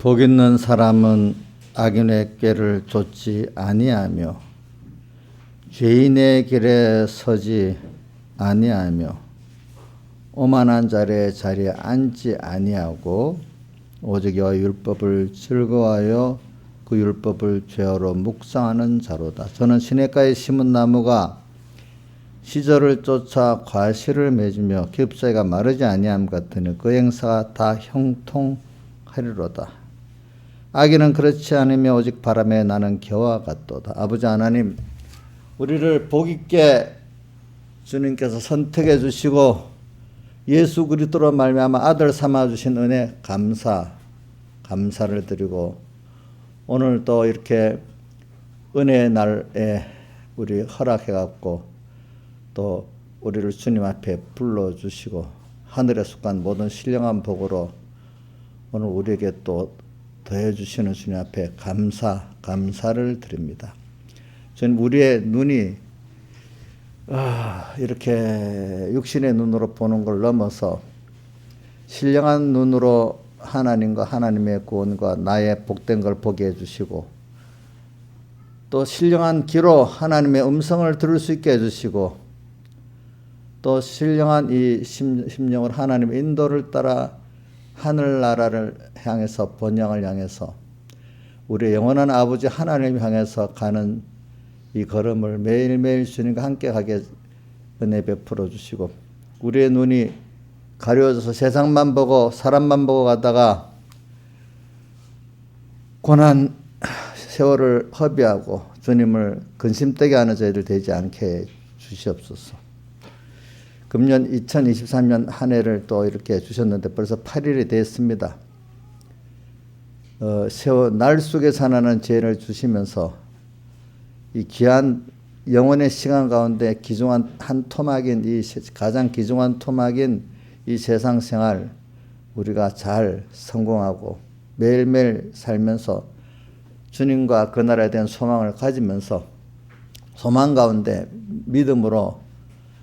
복 있는 사람은 악인의 꾀를 좇지 아니하며 죄인의 길에 서지 아니하며 오만한 자리에 앉지 아니하고 오직 여호와의 율법을 즐거워하여 그 율법을 죄어로 묵상하는 자로다. 저는 시냇가에 심은 나무가 시절을 쫓아 과실을 맺으며 겹사이가 마르지 아니함 같으니 그 행사가 다 형통하리로다. 악인은 그렇지 않으며 오직 바람에 나는 겨와 같도다. 아버지 하나님, 우리를 복 있게 주님께서 선택해 주시고 예수 그리스도로 말미암아 아들 삼아 주신 은혜 감사를 드리고 오늘 또 이렇게 은혜의 날에 우리 허락해 갖고 또 우리를 주님 앞에 불러 주시고 하늘에 속한 모든 신령한 복으로 오늘 우리에게 또 더해 주시는 주님 앞에 감사를 드립니다. 저는 우리의 눈이 이렇게 육신의 눈으로 보는 걸 넘어서 신령한 눈으로 하나님과 하나님의 구원과 나의 복된 걸 보게 해주시고 또 신령한 귀로 하나님의 음성을 들을 수 있게 해주시고 또 신령한 이 심령을 하나님의 인도를 따라 하늘나라를 향해서 본향을 향해서 우리의 영원한 아버지 하나님을 향해서 가는 이 걸음을 매일매일 주님과 함께 가게 은혜 베풀어 주시고 우리의 눈이 가려워져서 세상만 보고 사람만 보고 가다가 고난 세월을 허비하고 주님을 근심되게 하는 저희들 되지 않게 해 주시옵소서. 금년 2023년 한 해를 또 이렇게 주셨는데 벌써 8일이 됐습니다. 날 속에 사나는 죄를 주시면서 이 귀한 영혼의 시간 가운데 귀중한 한 토막인 가장 귀중한 토막인 이 세상 생활 우리가 잘 성공하고 매일매일 살면서 주님과 그 나라에 대한 소망을 가지면서 소망 가운데 믿음으로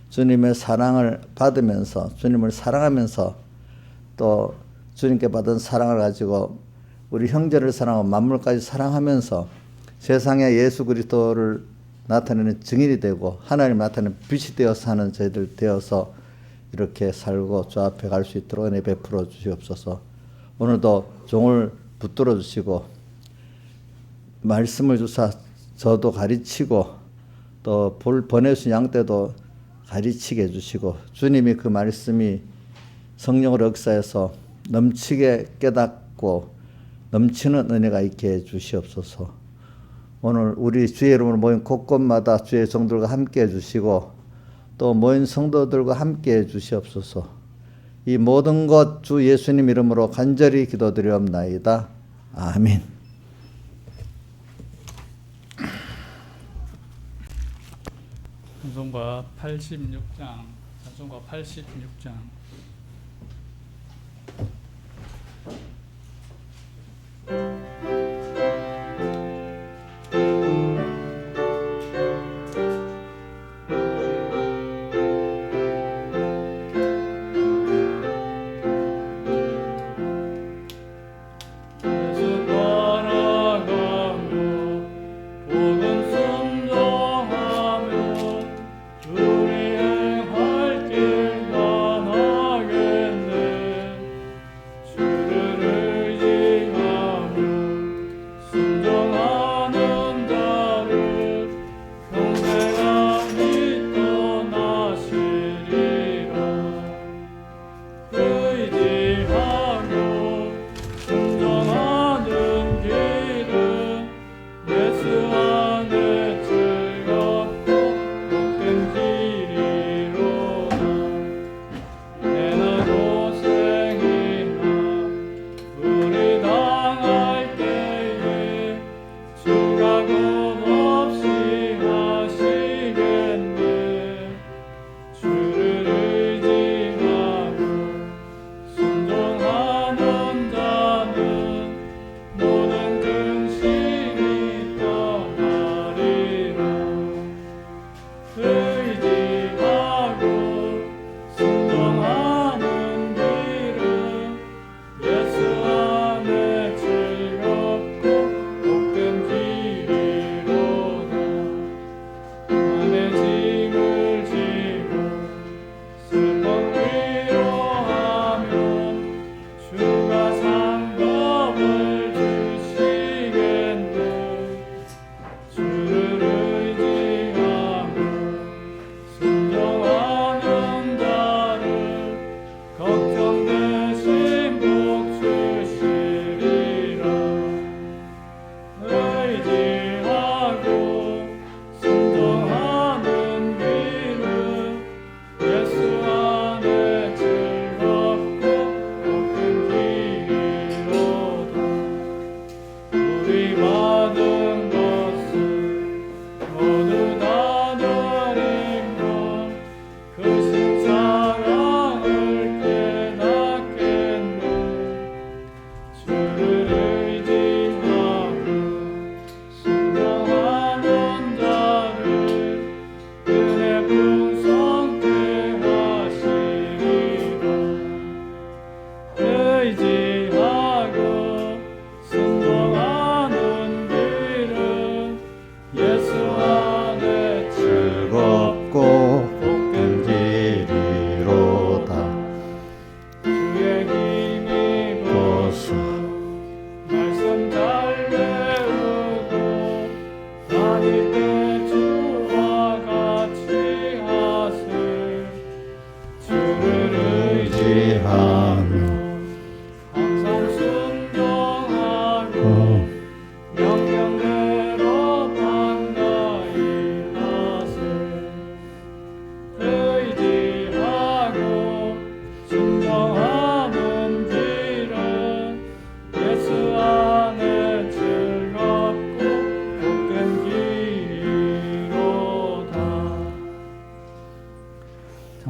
주님의 사랑을 받으면서 주님을 사랑하면서 또 주님께 받은 사랑을 가지고 우리 형제를 사랑하고 만물까지 사랑하면서 세상에 예수 그리스도를 나타내는 증인이 되고 하나님 나타내는 빛이 되어서 사는 저희들 되어서 이렇게 살고 주 앞에 갈 수 있도록 은혜 베풀어 주시옵소서. 오늘도 종을 붙들어 주시고 말씀을 주사 저도 가르치고 또 보내주신 양 때도 가르치게 해주시고 주님이 그 말씀이 성령으로 역사해서 넘치게 깨닫고 넘치는 은혜가 있게 해주시옵소서. 오늘 우리 주의 이름으로 모인 곳곳마다 주의 종들과 함께 해주시고 또 모인 성도들과 함께 해주시옵소서. 이 모든 것 주 예수님 이름으로 간절히 기도드리옵나이다. 아멘. 찬송가 86장, 찬송가 86장. 우리 행할 길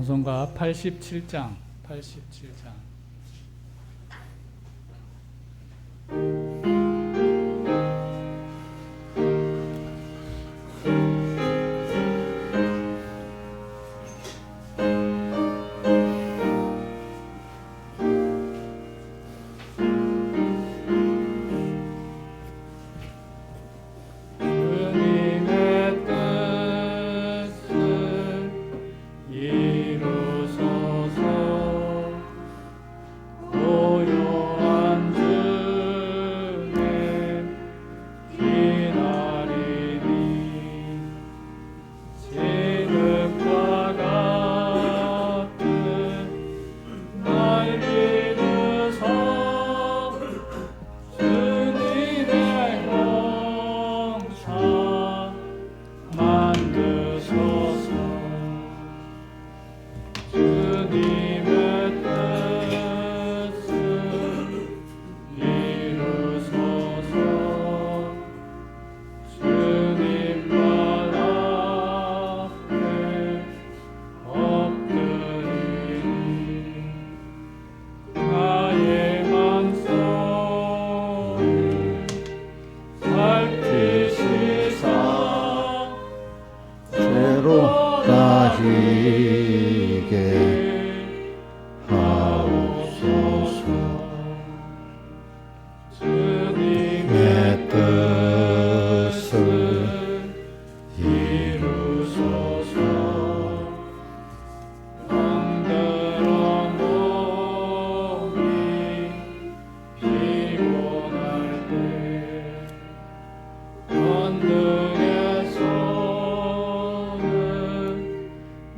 찬송가 87장 87장 다히게 하옵소서. 주님의 뜻을 이루소서. 병들어 몸이 피곤할 때 권능의 손을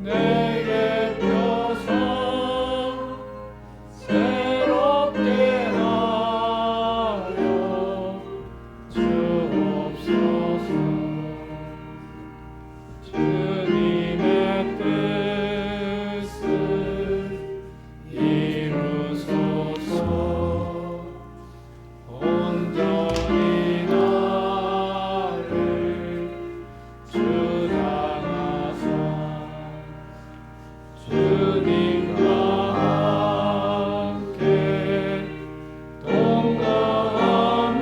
내게 펴서 새롭게 하여 주옵소서. 주님의 뜻을 이루소서. 온전히 나를 주장하사 주님과 함께 동거함은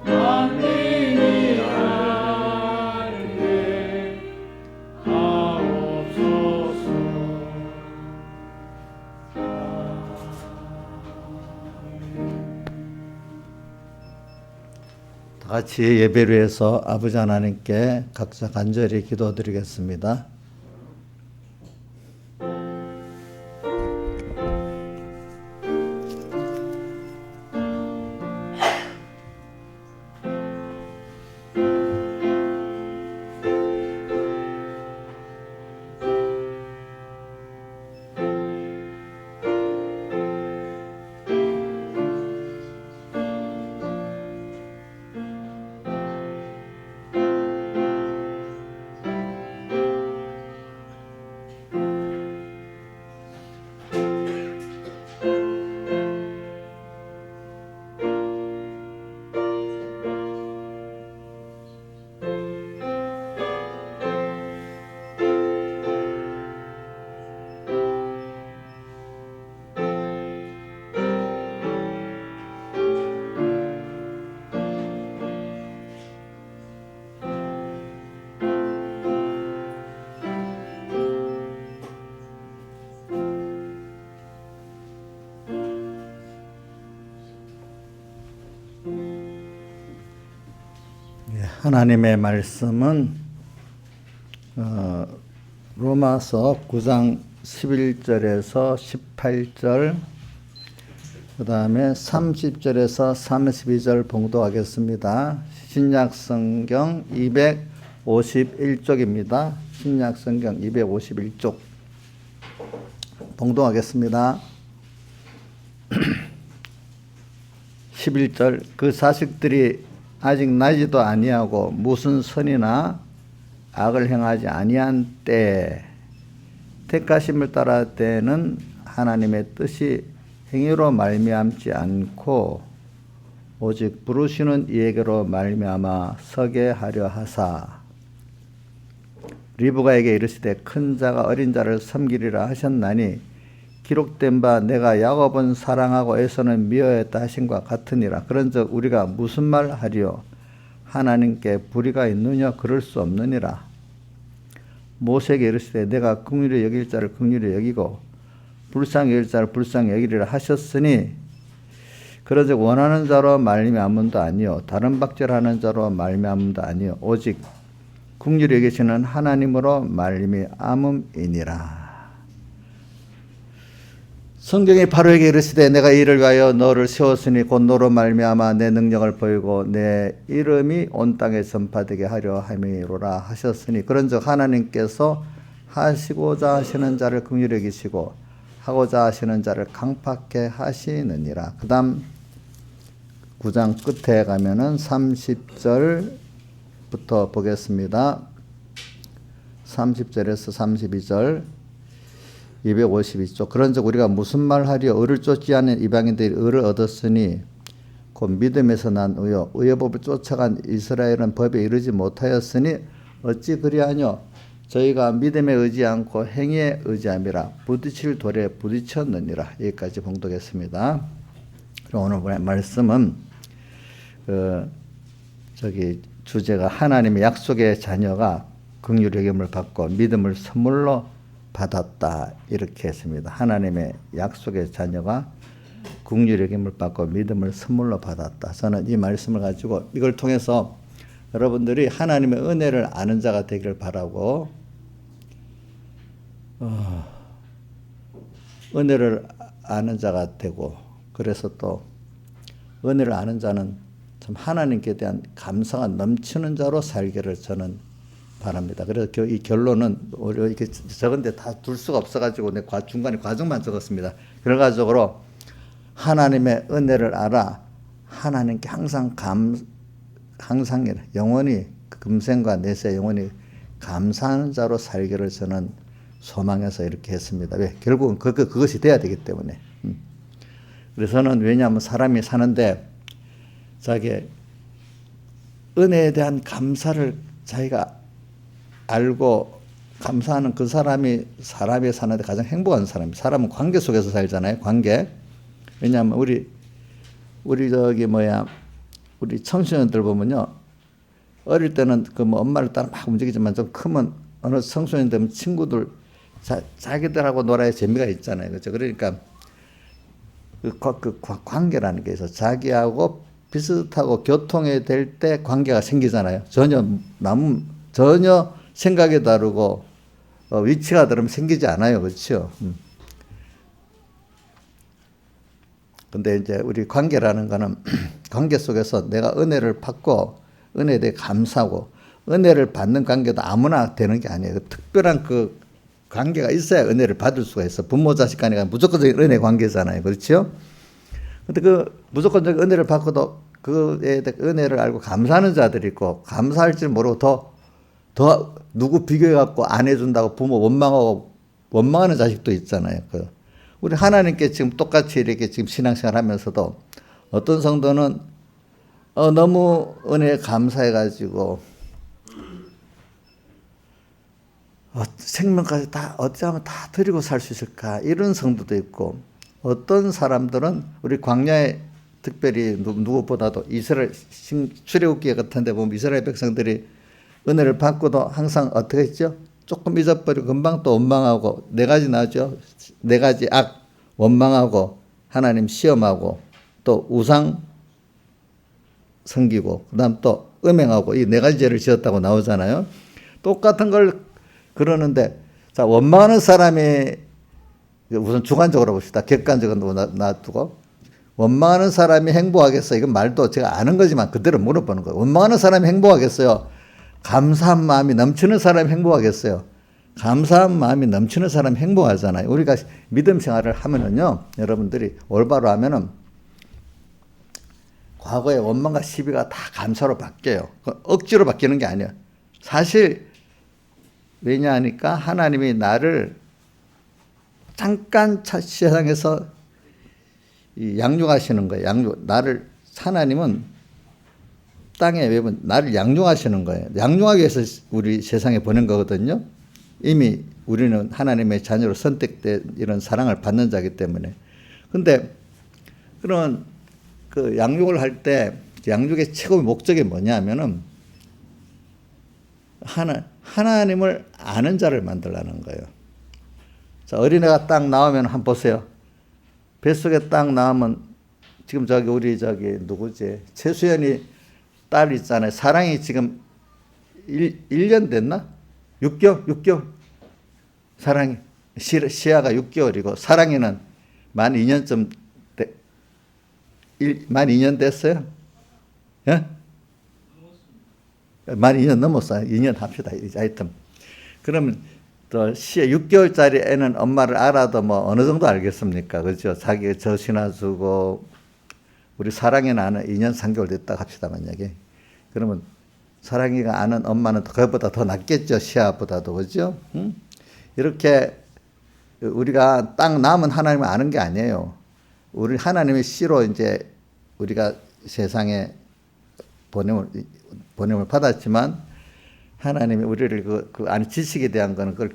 만민이 알게 하옵소서. 다 같이 예배를 해서 아버지 하나님께 각자 간절히 기도드리겠습니다. 하나님의 말씀은 로마서 9장 11절에서 18절, 그 다음에 30절에서 32절 봉독하겠습니다. 신약성경 251쪽입니다. 신약성경 251쪽 봉독하겠습니다. 11절, 그 자식들이 아직 나지도 아니하고 무슨 선이나 악을 행하지 아니한 때 택하심을 따라 때는 하나님의 뜻이 행위로 말미암지 않고 오직 부르시는 이에게로 말미암아 서게 하려 하사 리브가에게 이르시되 큰 자가 어린 자를 섬기리라 하셨나니 기록된 바 내가 야곱은 사랑하고 에서는 미워했다 하신과 같으니라. 그런즉 우리가 무슨 말 하리요? 하나님께 불의가 있느냐? 그럴 수 없느니라. 모세에게 이르시되 내가 긍휼히 여길 자를 긍휼히 여기고 불쌍히 여길 자를 불쌍히 여기리라 하셨으니 그러즉 원하는 자로 말미암음도 아니요 다른 박절하는 자로 말미암음도 아니요 오직 긍휼히 여기시는 하나님으로 말미암음이니라. 성경이 바로에게 이르시되 내가 이를 위하여 너를 세웠으니 곧 너로 말미암아 내 능력을 보이고 내 이름이 온 땅에 전파되게 하려 함이로라 하셨으니 그런즉 하나님께서 하시고자 하시는 자를 긍휼히 여기시고 하고자 하시는 자를 강팍해 하시느니라. 그 다음 9장 끝에 가면은 30절부터 보겠습니다. 30절에서 32절 252쪽. 그런즉 우리가 무슨 말 하리요? 의를 쫓지 않은 이방인들이 의를 얻었으니 곧 믿음에서 난 의요 의의 법을 쫓아간 이스라엘은 법에 이르지 못하였으니 어찌 그리하뇨? 저희가 믿음에 의지 않고 행위에 의지함이라 부딪힐 돌에 부딪혔느니라. 여기까지 봉독했습니다. 오늘 말씀은 주제가 하나님의 약속의 자녀가 긍휼의 여김을 받고 믿음을 선물로 받았다 이렇게 했습니다. 하나님의 약속의 자녀가 긍휼의 여김을 받고 믿음을 선물로 받았다. 저는 이 말씀을 가지고 이걸 통해서 여러분들이 하나님의 은혜를 아는 자가 되기를 바라고 은혜를 아는 자가 되고 그래서 또 은혜를 아는 자는 참 하나님께 대한 감사가 넘치는 자로 살기를 저는 바랍니다. 그래서 이 결론은 이렇게 적은데 다 둘 수가 없어가지고 내 중간에 과정만 적었습니다. 결과적으로 하나님의 은혜를 알아 하나님께 항상 영원히 금생과 내세 영원히 감사하는 자로 살기를 저는 소망해서 이렇게 했습니다. 왜? 결국은 그것이 돼야 되기 때문에. 그래서는 왜냐하면 사람이 사는데 자기 은혜에 대한 감사를 자기가 알고 감사하는 그 사람이 사는데 가장 행복한 사람이. 사람은 관계 속에서 살잖아요. 관계. 왜냐하면 우리 청소년들 보면요. 어릴 때는 엄마를 따라 막 움직이지만 좀 크면 어느 청소년 되면 친구들 자기들하고 놀아야 재미가 있잖아요. 그렇죠? 그러니까 그 관계라는 게 있어. 자기하고 비슷하고 교통이 될 때 관계가 생기잖아요. 전혀 생각이 다르고 위치가 다르면 생기지 않아요. 그렇죠? 근데 이제 우리 관계라는 거는 관계 속에서 내가 은혜를 받고 은혜에 대해 감사하고 은혜를 받는 관계도 아무나 되는 게 아니에요. 특별한 그 관계가 있어야 은혜를 받을 수가 있어. 부모 자식 간에 무조건적인 은혜 관계잖아요. 그렇죠? 근데 그 무조건적인 은혜를 받고도 그에 대해 은혜를 알고 감사하는 자들이 있고 감사할 줄 모르고 더 누구 비교해갖고 안 해준다고 부모 원망하는 자식도 있잖아요. 우리 하나님께 지금 똑같이 이렇게 지금 신앙생활 하면서도 어떤 성도는 너무 은혜에 감사해가지고 생명까지 다 어찌하면 다 드리고 살 수 있을까 이런 성도도 있고 어떤 사람들은 우리 광야에 특별히 누구보다도 이스라엘 출애굽기 같은 데 보면 이스라엘 백성들이 은혜를 받고도 항상 어떻게 했죠? 조금 잊어버리고 금방 또 원망하고 네 가지 나오죠. 네 가지 악 원망하고 하나님 시험하고 또 우상 섬기고 그다음 또 음행하고 이 네 가지 죄를 지었다고 나오잖아요. 똑같은 걸 그러는데 자 원망하는 사람이 우선 주관적으로 봅시다. 객관적으로 놔두고 원망하는 사람이 행복하겠어요? 이건 말도 제가 아는 거지만 그대로 물어보는 거예요. 원망하는 사람이 행복하겠어요? 감사한 마음이 넘치는 사람이 행복하겠어요? 감사한 마음이 넘치는 사람이 행복하잖아요. 우리가 믿음 생활을 하면은요, 여러분들이 올바로 하면은 과거의 원망과 시비가 다 감사로 바뀌어요. 억지로 바뀌는 게 아니에요. 사실 왜냐하니까 하나님이 나를 잠깐 세상에서 양육하시는 거예요. 하나님은 땅에 매번 나를 양육하시는 거예요. 양육하기 위해서 우리 세상에 보낸 거거든요. 이미 우리는 하나님의 자녀로 선택된 이런 사랑을 받는 자이기 때문에. 근데 그런 그 양육을 할 때 양육의 최고의 목적이 뭐냐면은 하나님을 아는 자를 만들라는 거예요. 자, 어린애가 딱 나오면 한번 보세요. 뱃속에 딱 나오면 지금 우리 누구지? 최수연이 딸 있잖아요. 사랑이 지금 1년 됐나? 6개월? 사랑이. 시아가 6개월이고, 사랑이는 만 2년쯤, 만 2년 됐어요? 예? 만 2년 넘었어요. 2년 합시다. 하여튼. 그러면 또 6개월짜리 애는 엄마를 알아도 뭐 어느 정도 알겠습니까? 그죠? 자기가 젖이나 주고, 우리 사랑이는 아는 2년 3개월 됐다 합시다, 만약에. 그러면 사랑이가 아는 엄마는 그것보다 더 낫겠죠, 시아보다도. 그죠? 응? 이렇게 우리가 딱 남은 하나님을 아는 게 아니에요. 우리 하나님의 씨로 이제 우리가 세상에 보냄을 받았지만 하나님이 우리를 그 안에 지식에 대한 거는 그걸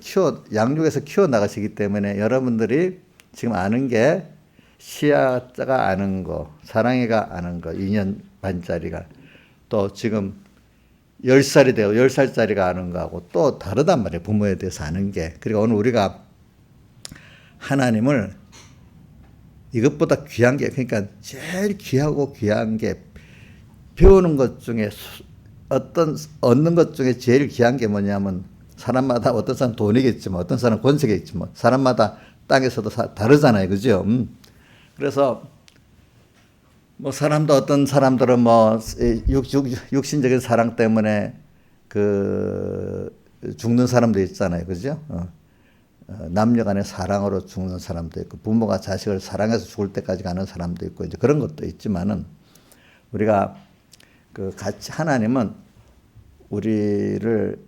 양육해서 키워 나가시기 때문에 여러분들이 지금 아는 게 시아가 아는 거, 사랑이가 아는 거, 2년 반짜리가 또 지금 10살이 되고 10살짜리가 아는 거하고 또 다르단 말이에요. 부모에 대해서 아는 게. 그리고 오늘 우리가 하나님을 이것보다 귀한 게, 그러니까 제일 귀하고 귀한 게 배우는 것 중에 얻는 것 중에 제일 귀한 게 뭐냐면 사람마다 어떤 사람 돈이겠지만 어떤 사람 권세겠지만 사람마다 땅에서도 다르잖아요. 그죠? 그래서 뭐 사람도 어떤 사람들은 뭐 육신적인 사랑 때문에 그 죽는 사람도 있잖아요. 그죠? 남녀 간의 사랑으로 죽는 사람도 있고 부모가 자식을 사랑해서 죽을 때까지 가는 사람도 있고 이제 그런 것도 있지만은 우리가 그 같이 하나님은 우리를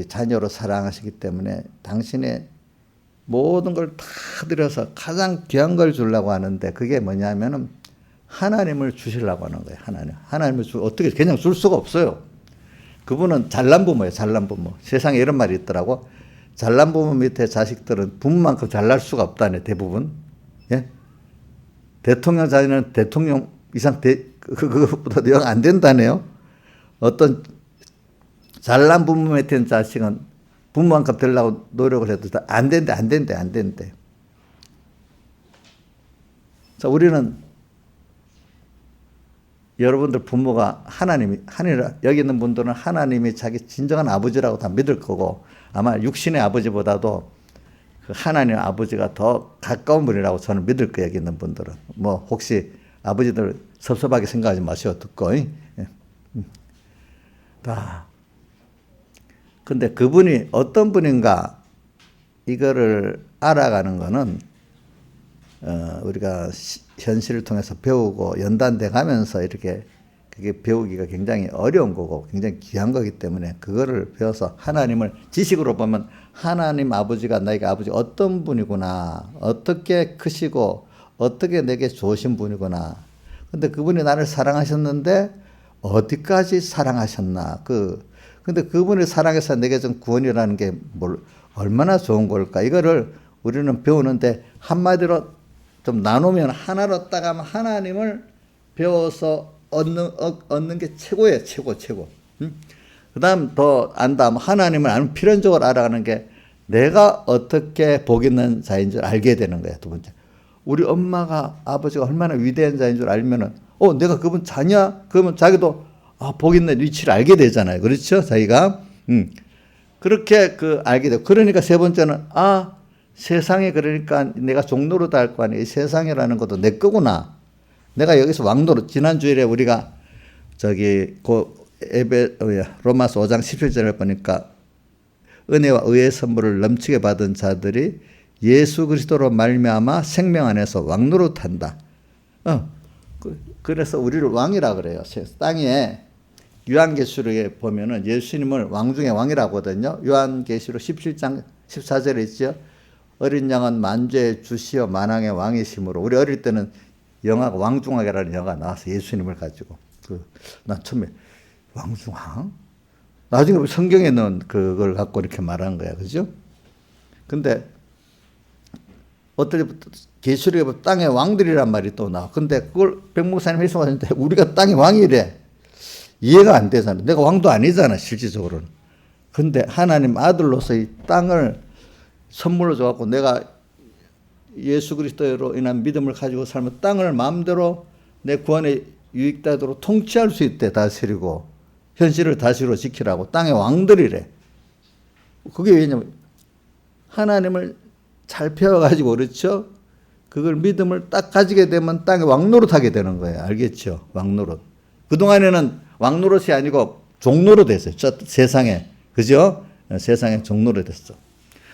자녀로 사랑하시기 때문에 당신의 모든 걸 다 드려서 가장 귀한 걸 주려고 하는데 그게 뭐냐면은 하나님을 주시려고 하는 거예요. 하나님을 어떻게 그냥 줄 수가 없어요. 그분은 잘난 부모예요. 잘난 부모. 세상에 이런 말이 있더라고. 잘난 부모 밑에 자식들은 부모만큼 잘날 수가 없다네. 대부분. 예? 대통령 자녀는 대통령 이상 그것보다 영 안 된다네요. 어떤 잘난 부모 밑에 있는 자식은 부모만큼 되려고 노력을 해도 안 된대. 자, 우리는 여러분들 부모가 여기 있는 분들은 하나님이 자기 진정한 아버지라고 다 믿을 거고 아마 육신의 아버지보다도 그 하나님 아버지가 더 가까운 분이라고 저는 믿을 거예요. 여기 있는 분들은. 뭐 혹시 아버지들 섭섭하게 생각하지 마시오. 듣고. 예. 근데 그분이 어떤 분인가 이거를 알아가는 거는 우리가 현실을 통해서 배우고 연단돼 가면서 이렇게 그게 배우기가 굉장히 어려운 거고 굉장히 귀한 거기 때문에 그거를 배워서 하나님을 지식으로 보면 하나님 아버지가 나에게 아버지 어떤 분이구나, 어떻게 크시고 어떻게 내게 좋으신 분이구나. 근데 그분이 나를 사랑하셨는데 어디까지 사랑하셨나. 근데 그분이 사랑해서 내게 좀 구원이라는 게 얼마나 좋은 걸까. 이거를 우리는 배우는데 한마디로 좀 나누면 하나로 딱 하면 하나님을 배워서 얻는 게 최고예요. 최고. 그 다음 더 안다. 하나님을 아는 필연적으로 알아가는 게 내가 어떻게 복 있는 자인 줄 알게 되는 거예요. 두 번째. 우리 엄마가 아버지가 얼마나 위대한 자인 줄 알면은 내가 그분 자냐? 그러면 자기도 복 있는 위치를 알게 되잖아요. 그렇죠? 자기가. 그렇게 알게 되고. 그러니까 세 번째는 세상에 그러니까 내가 종로로 다 할 거 아니에요. 이 세상이라는 것도 내 거구나. 내가 여기서 왕노로 지난 주일에 우리가 로마서 5장 17절을 보니까 은혜와 의의 선물을 넘치게 받은 자들이 예수 그리스도로 말미암아 생명 안에서 왕노릇 한다. 그래서 우리를 왕이라 그래요. 땅에 요한계시록에 보면은 예수님을 왕 중에 왕이라고 하거든요. 요한계시록 17장 14절에 있죠. 어린 양은 만주의 주시여 만왕의 왕이심으로. 우리 어릴 때는 영화가 왕중왕이라는 영화가 나와서 예수님을 가지고 난 처음에 왕중왕? 나중에 성경에는 그걸 갖고 이렇게 말한 거야. 그죠? 근데 어떻게 계시록에 보면 땅의 왕들이란 말이 또 나와. 근데 그걸 백목사님 해석하는데 우리가 땅의 왕이래. 이해가 안 되잖아. 내가 왕도 아니잖아, 실질적으로는. 근데 하나님 아들로서 이 땅을 선물로 줘갖고 내가 예수 그리스도로 인한 믿음을 가지고 살면 땅을 마음대로 내 구원에 유익되도록 통치할 수 있대, 다스리고. 현실을 다스리고 지키라고. 땅의 왕들이래. 그게 왜냐면 하나님을 잘 배워가지고, 그렇죠? 그걸 믿음을 딱 가지게 되면 땅의 왕노릇 하게 되는 거예요. 알겠죠? 왕노릇. 그동안에는 왕노릇이 아니고 종노릇 됐어요. 저 세상에. 그죠? 세상에 종노릇 됐어.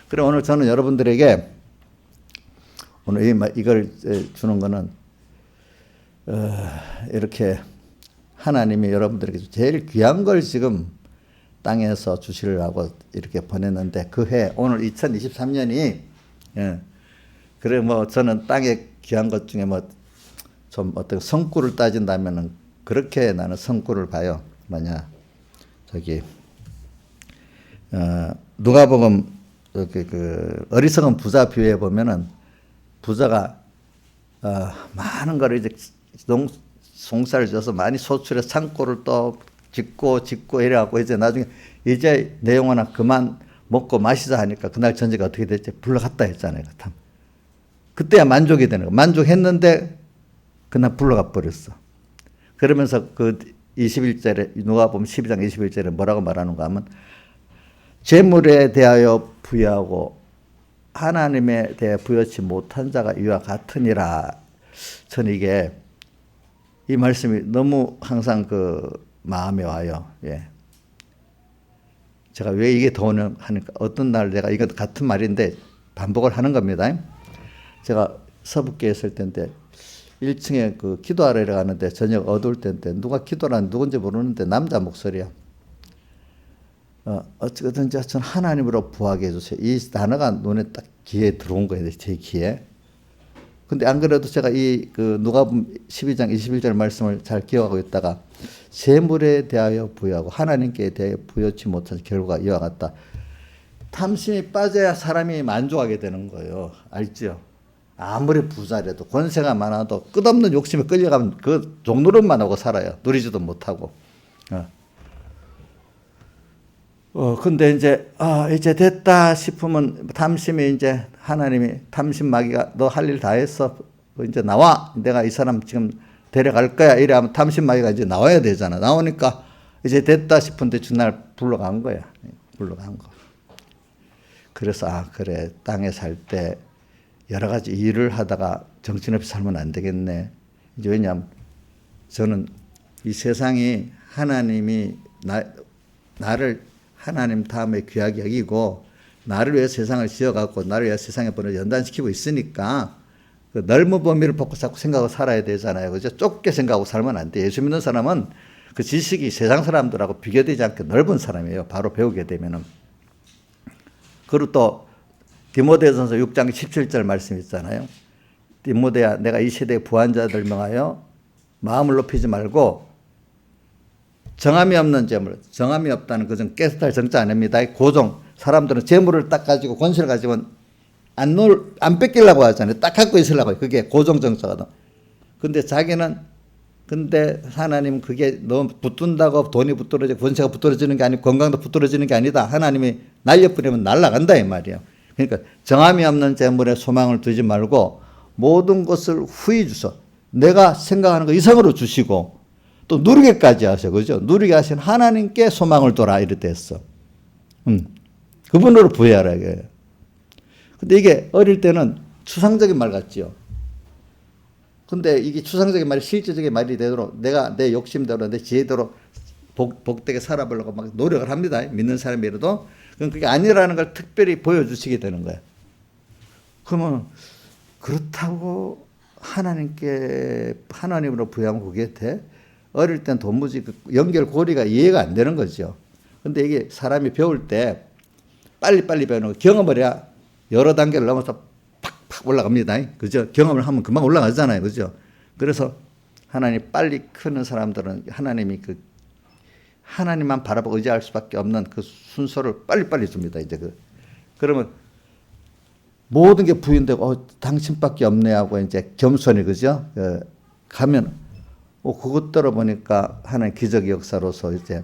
그래, 오늘 저는 여러분들에게 오늘 이걸 주는 거는, 이렇게 하나님이 여러분들에게 제일 귀한 걸 지금 땅에서 주시려고 이렇게 보냈는데, 그 해, 오늘 2023년이, 그래, 뭐, 저는 땅에 귀한 것 중에 뭐, 좀 어떤 성구를 따진다면은, 그렇게 나는 성구를 봐요. 뭐냐, 저기, 누가복음, 그 어리석은 부자 비유에 보면은, 부자가, 많은 거를 이제 송사를 져서 많이 소출해서 창고를 또 짓고 이래갖고 이제 나중에 이제 내 영혼아 그만 먹고 마시자 하니까 그날 저녁에 어떻게 됐지? 불러갔다 했잖아요. 그때야 만족이 되는 거야. 만족했는데 그날 불러가 버렸어. 그러면서 그 21절에 누가복음 12장 21절에 뭐라고 말하는가 하면, 재물에 대하여 부여하고 하나님에 대해 부여치 못한 자가 이와 같으니라. 저는 이게 이 말씀이 너무 항상 그 마음에 와요. 예. 제가 왜 이게 더 하니까 어떤 날 내가 이거 같은 말인데 반복을 하는 겁니다. 제가 서북교에 있을 때인데 1층에 그 기도하러 가는데 저녁 어두울 때인데 누가 기도하는 누군지 모르는데 남자 목소리야. 어찌든지 전 하나님으로 부하게 해주세요. 이 단어가 눈에 딱 귀에 들어온 거예요. 제 귀에. 근데 안 그래도 제가 이 그 누가복음 12장 21절 말씀을 잘 기억하고 있다가, 재물에 대하여 부여하고 하나님께 대하여 부여치 못한 결과가 이와 같다. 탐심이 빠져야 사람이 만족하게 되는 거예요. 알죠? 아무리 부자라도 권세가 많아도 끝없는 욕심에 끌려가면 그 종노릇만 하고 살아요. 누리지도 못하고. 근데 이제 됐다 싶으면 탐심이 이제 하나님이 탐심 마귀가 너 할 일 다 했어. 이제 나와. 내가 이 사람 지금 데려갈 거야. 이래 하면 탐심 마귀가 이제 나와야 되잖아. 나오니까 이제 됐다 싶은데 주날 불러간 거야. 불러간 거. 그래서 그래. 땅에 살 때 여러 가지 일을 하다가 정신없이 살면 안 되겠네. 이제 왜냐하면 저는 이 세상이 하나님이 나를 하나님 다음에 귀하게 여기고 나를 위해 세상을 지어갖고 나를 위해 세상에 보내 연단시키고 있으니까 그 넓은 범위를 벗고 자꾸 생각하고 살아야 되잖아요. 그죠? 좁게 생각하고 살면 안 돼. 예수 믿는 사람은 그 지식이 세상 사람들하고 비교되지 않게 넓은 사람이에요. 바로 배우게 되면은. 그리고 또 디모데전서 6장 17절 말씀 있잖아요. 디모데야, 내가 이 시대의 부한 자들 명하여 마음을 높이지 말고 정함이 없는 재물, 정함이 없다는 것은 깨스탈 정자 아닙니다. 고종, 사람들은 재물을 딱 가지고 권세를 가지면 안 뺏기려고 하잖아요. 딱 갖고 있으려고 해요. 그게 고종 정자거든. 근데 하나님 그게 너무 붙든다고 돈이 붙들어지고 권세가 붙들어지는 게 아니고 건강도 붙들어지는 게 아니다. 하나님이 날려버리면 날아간다 이 말이에요. 그러니까 정함이 없는 재물에 소망을 두지 말고 모든 것을 후히 주소. 내가 생각하는 것 이상으로 주시고 또 누리게까지 하셔. 그죠? 누리게 하신 하나님께 소망을 둬라. 이렇게 했어. 그분으로 부여하라. 이게. 근데 이게 어릴 때는 추상적인 말 같지요. 근데 이게 추상적인 말이 실제적인 말이 되도록 내가 내 욕심대로 내 지혜대로 복되게 살아보려고 막 노력을 합니다. 믿는 사람이라도. 그럼 그게 아니라는 걸 특별히 보여주시게 되는 거야. 그러면 그렇다고 하나님으로 부여하면 그게 돼? 어릴 땐 도무지 연결고리가 이해가 안 되는 거죠. 근데 이게 사람이 배울 때 빨리빨리 배우는 거, 경험을 해야 여러 단계를 넘어서 팍팍 올라갑니다. 그죠? 경험을 하면 금방 올라가잖아요. 그죠? 그래서 하나님 빨리 크는 사람들은 하나님이 하나님만 바라보고 의지할 수밖에 없는 그 순서를 빨리빨리 줍니다. 이제 그러면 모든 게 부인되고 당신밖에 없네 하고 이제 겸손히 그죠? 가면 그것대로 보니까 하나의 기적의 역사로서 이제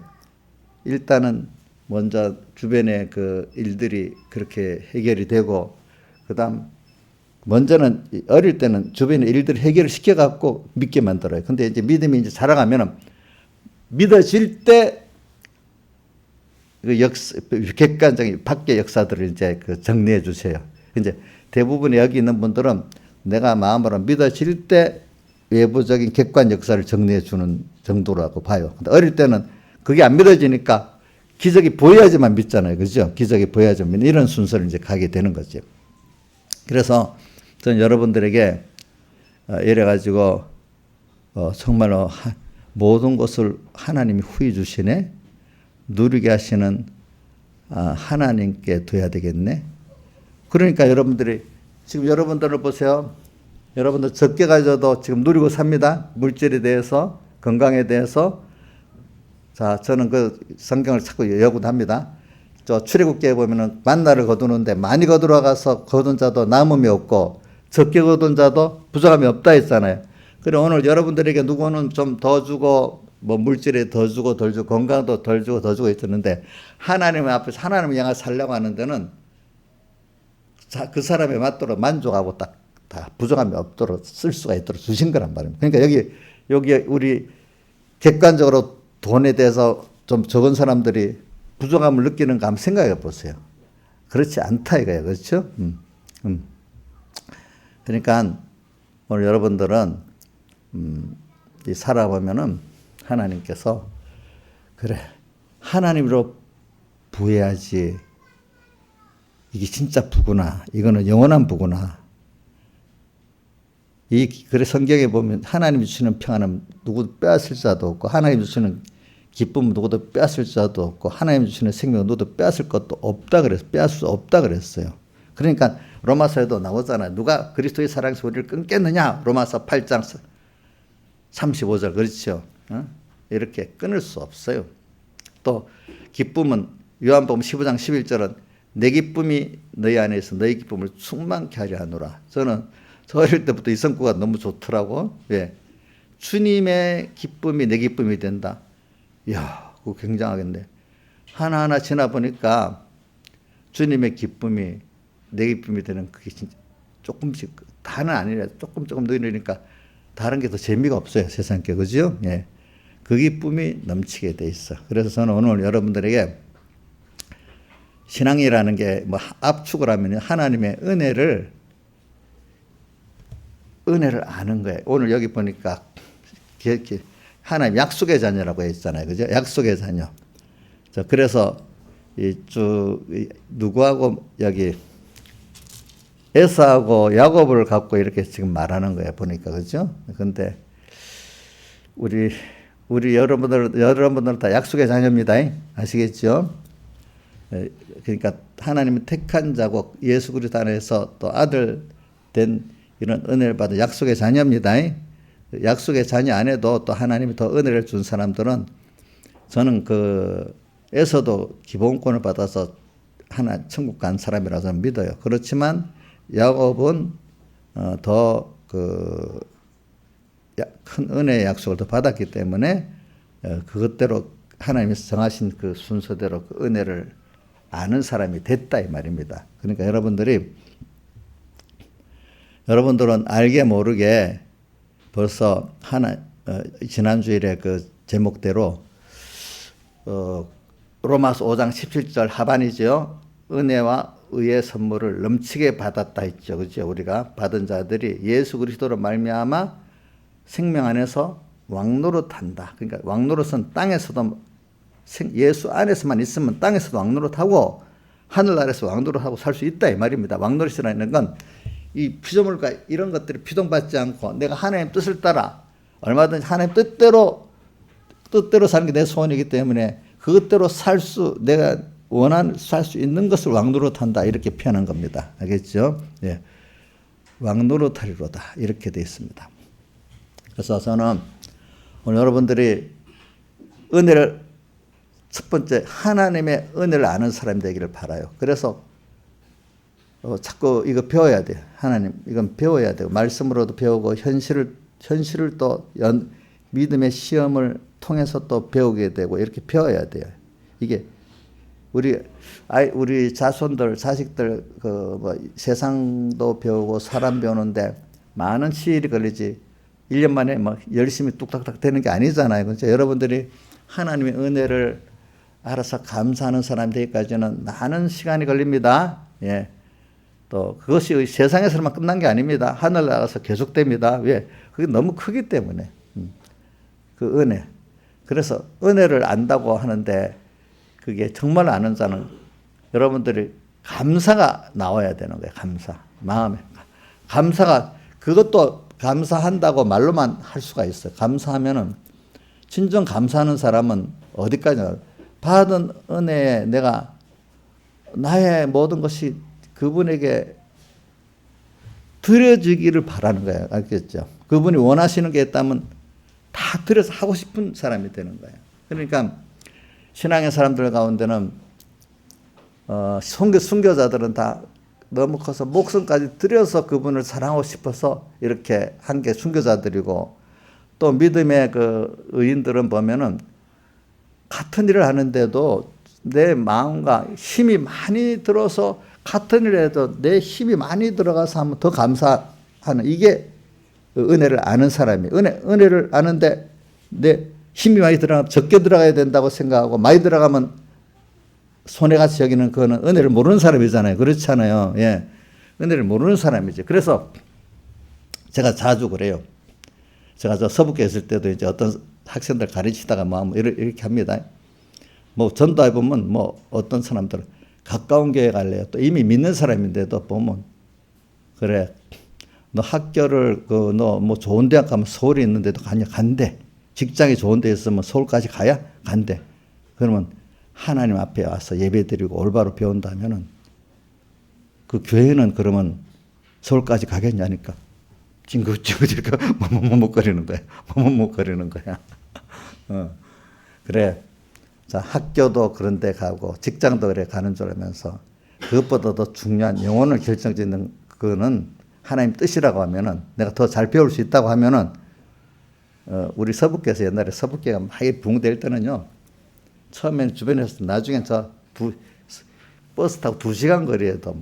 일단은 먼저 주변의 그 일들이 그렇게 해결이 되고 그다음 먼저는 어릴 때는 주변의 일들을 해결을 시켜갖고 믿게 만들어요. 근데 이제 믿음이 이제 자라가면은 믿어질 때 그 객관적인 밖의 역사들을 이제 그 정리해 주세요. 이제 대부분 여기 있는 분들은 내가 마음으로 믿어질 때 외부적인 객관 역사를 정리해 주는 정도라고 봐요. 근데 어릴 때는 그게 안 믿어지니까 기적이 보여야지만 믿잖아요. 그죠? 기적이 보여야지만 이런 순서를 이제 가게 되는 거죠. 그래서 저는 여러분들에게 이래 가지고 정말로 모든 것을 하나님이 후히 주시네. 누리게 하시는 하나님께 둬야 되겠네. 그러니까 여러분들이 지금 여러분들을 보세요. 여러분들 적게 가져도 지금 누리고 삽니다. 물질에 대해서, 건강에 대해서. 자, 저는 그 성경을 자꾸 연구합니다. 저 출애굽기에 보면은 만나를 거두는데 많이 거두러가서 거둔 자도 남음이 없고 적게 거둔 자도 부족함이 없다 했잖아요. 그래 오늘 여러분들에게 누구는 좀 더 주고 뭐 물질에 더 주고 덜 주고 건강도 덜 주고 더 주고 있었는데 하나님 앞에서 하나님을 향해 살려고 하는 데는 그 사람에 맞도록 만족하고 딱 다 부족함이 없도록 쓸 수가 있도록 주신 거란 말입니다. 그러니까 여기 우리 객관적으로 돈에 대해서 좀 적은 사람들이 부족함을 느끼는 거 한번 생각해 보세요. 그렇지 않다 이거예요. 그렇죠? 그러니까 오늘 여러분들은 이 살아보면은 하나님께서 그래 하나님으로 부해야지 이게 진짜 부구나 이거는 영원한 부구나 그래 성경에 보면 하나님이 주시는 평안은 누구도 빼앗을 자도 없고 하나님이 주시는 기쁨은 누구도 빼앗을 자도 없고 하나님이 주시는 생명은 누구도 빼앗을 것도 없다 그랬어요. 빼앗을 수 없다 그랬어요. 그러니까 로마서에도 나오잖아요. 누가 그리스도의 사랑에서 우리를 끊겠느냐 로마서 8장 35절 그렇죠. 이렇게 끊을 수 없어요. 또 기쁨은 요한복음 15장 11절은 내 기쁨이 너희 안에 있어 너희 기쁨을 충만케 하려 하노라. 저는 저 어릴 때부터 이 성구가 너무 좋더라고. 왜? 주님의 기쁨이 내 기쁨이 된다. 이야, 그거 굉장하겠네. 하나하나 지나보니까 주님의 기쁨이 내 기쁨이 되는 그게 진짜 조금씩 다는 아니라 조금 늘으니까 다른 게 더 재미가 없어요. 세상 게. 그죠? 예. 그 기쁨이 넘치게 돼 있어. 그래서 저는 오늘 여러분들에게 신앙이라는 게 뭐 압축을 하면 하나님의 은혜를 아는 거예요. 오늘 여기 보니까 하나님 약속의 자녀라고 했잖아요. 그죠? 약속의 자녀. 자, 그래서 누구하고 여기 에사하고 야곱을 갖고 이렇게 지금 말하는 거예요. 보니까. 그죠? 근데 우리 여러분들 다 약속의 자녀입니다. 아시겠죠? 그러니까 하나님이 택한 자고 예수 그리스도 안에서 또 아들 된 이런 은혜를 받은 약속의 자녀입니다. 약속의 자녀 안에도 또 하나님이 더 은혜를 준 사람들은 저는 에서도 기본권을 받아서 천국 간 사람이라서 믿어요. 그렇지만 야곱은 더 큰 은혜의 약속을 더 받았기 때문에 그것대로 하나님이 정하신 그 순서대로 그 은혜를 아는 사람이 됐다 이 말입니다. 그러니까 여러분들은 알게 모르게 벌써 지난주일에 그 제목대로 로마서 5장 17절 하반이죠. 은혜와 의의 선물을 넘치게 받았다 했죠. 그죠? 우리가 받은 자들이 예수 그리스도로 말미암아 생명 안에서 왕노릇한다. 그러니까 왕노릇은 땅에서도 예수 안에서만 있으면 땅에서도 왕노릇하고 하늘나라에서 왕노릇하고 살 수 있다 이 말입니다. 왕노릇이라는 건 이 피조물과 이런 것들이 피동받지 않고 내가 하나님 뜻을 따라 얼마든지 하나님 뜻대로 사는 게 내 소원이기 때문에 그것대로 내가 원하는 살 수 있는 것을 왕노릇한다 이렇게 표현한 겁니다. 알겠죠? 예. 왕노릇하리로다 이렇게 되어 있습니다. 그래서 저는 오늘 여러분들이 은혜를 첫 번째 하나님의 은혜를 아는 사람이 되기를 바라요. 그래서 자꾸 이거 배워야 돼요. 하나님 이건 배워야 되고 말씀으로도 배우고 현실을 또 믿음의 시험을 통해서 또 배우게 되고 이렇게 배워야 돼요. 이게 우리 자손들 자식들 세상도 배우고 사람 배우는데 많은 시일이 걸리지 1년 만에 막 열심히 뚝딱딱 되는 게 아니잖아요. 그렇죠? 여러분들이 하나님의 은혜를 알아서 감사하는 사람이 되기까지는 많은 시간이 걸립니다. 예. 또 그것이 세상에서만 끝난 게 아닙니다. 하늘 나가서 계속됩니다. 왜? 그게 너무 크기 때문에. 그 은혜. 그래서 은혜를 안다고 하는데 그게 정말 아는 자는 여러분들이 감사가 나와야 되는 거예요. 감사. 마음에. 감사가 그것도 감사한다고 말로만 할 수가 있어요. 감사하면은 진정 감사하는 사람은 어디까지나 받은 은혜에 내가 나의 모든 것이 그분에게 드려지기를 바라는 거예요. 알겠죠? 그분이 원하시는 게 있다면 다 드려서 하고 싶은 사람이 되는 거예요. 그러니까 신앙의 사람들 가운데는 순교자들은 다 너무 커서 목숨까지 들여서 그분을 사랑하고 싶어서 이렇게 한 게 순교자들이고, 또 믿음의 그 의인들은 보면은 같은 일을 하는데도 내 마음과 힘이 많이 들어서 같은 일을 해도 내 힘이 많이 들어가서 하면 더 감사하는, 이게 은혜를 아는 사람이에요. 은혜를 아는데 내 힘이 많이 들어가면 적게 들어가야 된다고 생각하고 많이 들어가면 손해같이 여기는 그거는 은혜를 모르는 사람이잖아요. 그렇잖아요. 예. 은혜를 모르는 사람이지. 그래서 제가 자주 그래요. 제가 저 서북에 있을 때도 이제 어떤 학생들 가르치다가 뭐 이렇게 합니다. 뭐 전도해 보면 뭐 어떤 사람들은 가까운 교회 갈래요. 또 이미 믿는 사람인데도 보면 그래. 너 학교를 너 뭐 좋은 대학 가면 서울에 있는데도 가냐? 간대. 직장이 좋은 데 있으면 서울까지 가야? 간대. 그러면 하나님 앞에 와서 예배드리고 올바로 배운다면은 그 교회는 그러면 서울까지 가겠냐니까. 징긋징긋 머뭇거리는 거야. 머뭇거리는 거야. 그래. 자, 학교도 그런 데 가고 직장도 그래 가는 줄 알면서 그것보다 더 중요한 영혼을 결정짓는 그거는 하나님 뜻이라고 하면은 내가 더 잘 배울 수 있다고 하면은 우리 서북교에서 옛날에 서북교가 막 붕될 때는요. 처음에는 주변에서 나중엔 버스 타고 2시간 거리에도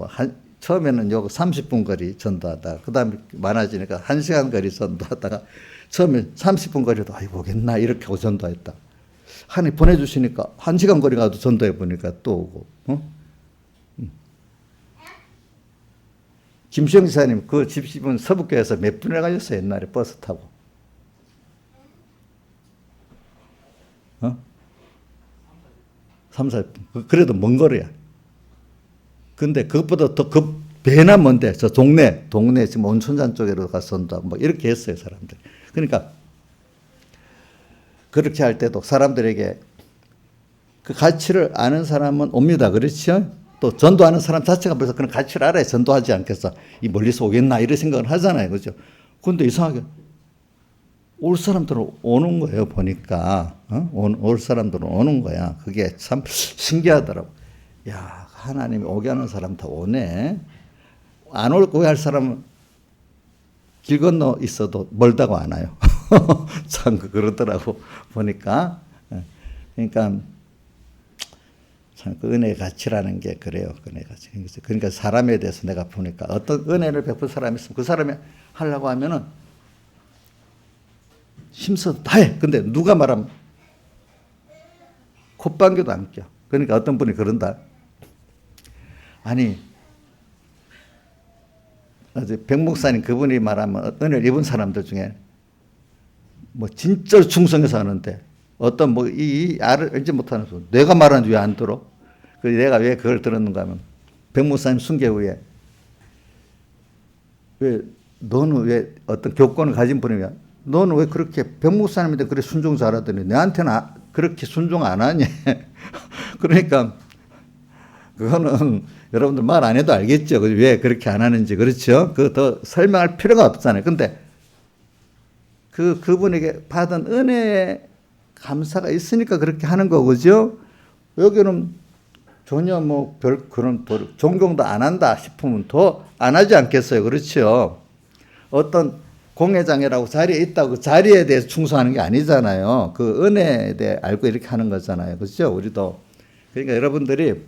처음에는 요 30분 거리 전도하다가 그다음에 많아지니까 1시간 거리 전도하다가 처음에 30분 거리도 아이고 오겠나 이렇게 하고 전도했다. 하나님 보내주시니까 1시간 거리 가도 전도해 보니까 또 오고. 김수영 지사님 그 집집은 서북교에서 몇 분이나 가셨어요? 옛날에 버스 타고. 3, 4분. 그래도 먼 거리야. 근데 그것보다 더 배나 먼데 저 동네 지금 온천산 쪽으로 가서 뭐 이렇게 했어요, 사람들. 그러니까 그렇게 할 때도 사람들에게 그 가치를 아는 사람은 옵니다. 그렇죠? 또 전도하는 사람 자체가 벌써 그런 가치를 알아야 전도하지 않겠어. 이 멀리서 오겠나 이런 생각을 하잖아요. 그죠? 근데 이상하게 올 사람들은 오는 거예요. 보니까 올 사람들은 오는 거야. 그게 참 신기하더라고. 야, 하나님이 오게 하는 사람 다 오네. 안 올 거야 할 사람은 길 건너 있어도 멀다고 안 와요. 참 그러더라고 보니까. 그러니까 참 그 은혜의 가치라는 게 그래요. 은혜의 가치. 그러니까 사람에 대해서 내가 보니까 어떤 은혜를 베푼 사람이 있으면 그 사람이 하려고 하면은 힘써 다 해. 근데 누가 말하면 콧방귀도 안 껴. 그러니까 어떤 분이 그런다. 아니 백 목사님 그분이 말하면 은혜를 입은 사람들 중에 뭐 진짜 충성해서 하는데 어떤 뭐 이 알지 못하는 소리 내가 말하는데 왜 안 들어? 그 내가 왜 그걸 들었는가 하면 백 목사님 순교 후에 왜 너는 왜 어떤 교권을 가진 분이면 너는 왜 그렇게 백 목사님인데 그래 순종 잘하더니 내한테는 그렇게 순종 안 하냐? 그러니까 그거는 여러분들 말 안 해도 알겠죠. 왜 그렇게 안 하는지. 그렇죠? 그 더 설명할 필요가 없잖아요. 근데 그분에게 받은 은혜에 감사가 있으니까 그렇게 하는 거죠. 여기는 전혀 뭐 별 그런 존경도 안 한다 싶으면 더 안 하지 않겠어요? 그렇죠? 어떤 공회장이라고 자리에 있다고 그 자리에 대해서 충성하는 게 아니잖아요. 그 은혜에 대해 알고 이렇게 하는 거잖아요. 그렇죠? 우리도. 그러니까 여러분들이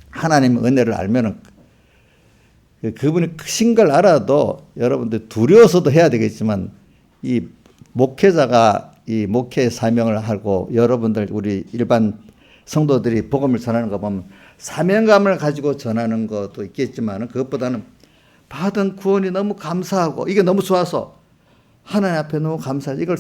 하나님의 은혜를 알면은 그분이 크신 걸 알아도 여러분들 두려워서도 해야 되겠지만 이 목회자가 이 목회의 사명을 하고 여러분들 우리 일반 성도들이 복음을 전하는 거 보면 사명감을 가지고 전하는 것도 있겠지만 그것보다는 받은 구원이 너무 감사하고 이게 너무 좋아서 하나님 앞에 너무 감사하지 이걸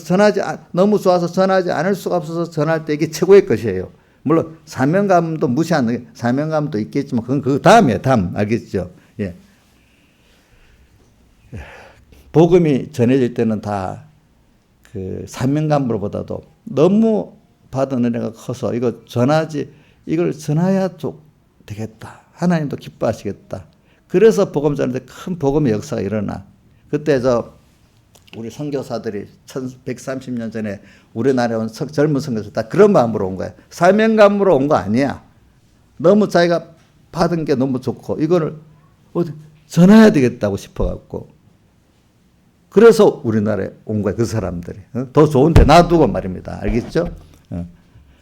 너무 좋아서 전하지 않을 수가 없어서 전할 때 이게 최고의 것이에요. 물론 사명감도 무시하는 사명감도 있겠지만 그건 그 다음이에요. 다음 알겠죠? 예. 복음이 전해질 때는 다 그 사명감으로보다도 너무 받은 은혜가 커서 이걸 전해야 되겠다. 하나님도 기뻐하시겠다. 그래서 복음 전할 때 큰 복음의 역사가 일어나. 그때 우리 선교사들이 1130년 전에 우리나라에 온 젊은 선교사들 다 그런 마음으로 온 거야. 사명감으로 온 거 아니야. 너무 자기가 받은 게 너무 좋고 이거를 전해야 되겠다고 싶어갖고 그래서 우리나라에 온 거야. 그 사람들이. 더 좋은데 놔두고 말입니다. 알겠죠?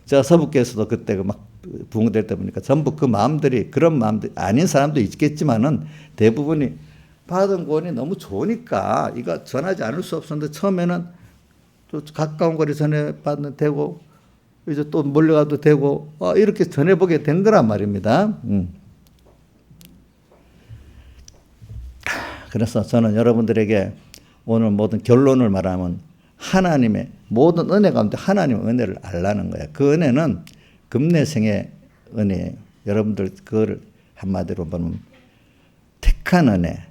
제가 서북교에서도 그때 막 부흥될 때 보니까 전부 그 마음들이 그런 마음들이 아닌 사람도 있겠지만은 대부분이 받은 구원이 너무 좋으니까 이거 전하지 않을 수 없었는데 처음에는 또 가까운 거리 전해받는 되고 이제 또 몰려가도 되고 이렇게 전해보게 된 거란 말입니다. 그래서 저는 여러분들에게 오늘 모든 결론을 말하면 하나님의 모든 은혜 가운데 하나님의 은혜를 알라는 거예요. 그 은혜는 금내생의 은혜예요. 여러분들 그거를 한마디로 보면 택한 은혜,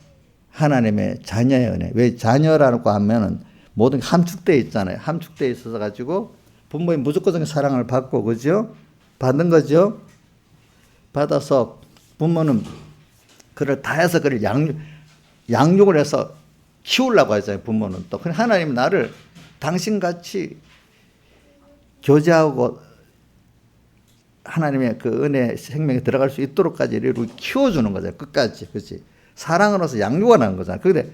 하나님의 자녀의 은혜. 왜 자녀라고 하면은 모든 게 함축되어 있잖아요. 함축되어 있어서 가지고 부모의 무조건적인 사랑을 받고 그죠? 받는 거죠. 받아서 부모는 그를 다해서 그를 양육을 해서 키우려고 하잖아요. 부모는 또. 하나님은 나를 당신같이 교제하고 하나님의 그 은혜 생명에 들어갈 수 있도록까지 이렇게 키워주는 거잖아요. 끝까지. 그렇지. 사랑으로서 양육을 하는 거잖아요. 그런데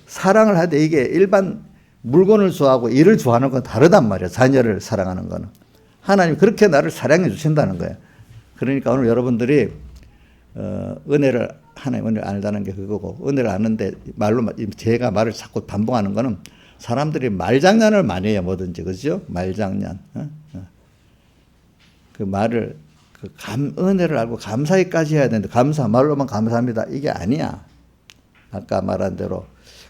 사랑을 할 때 이게 일반 물건을 좋아하고 일을 좋아하는 건 다르단 말이에요. 자녀를 사랑하는 거는. 하나님 그렇게 나를 사랑해 주신다는 거예요. 그러니까 오늘 여러분들이 하나님 은혜를 알다는 게 그거고 은혜를 아는데 말로 제가 말을 자꾸 반복하는 거는 사람들이 말장난을 많이 해요. 뭐든지. 그죠? 말장난. 그 말을 은혜를 알고 감사히까지 해야 되는데 말로만 감사합니다. 이게 아니야. 아까 말한 대로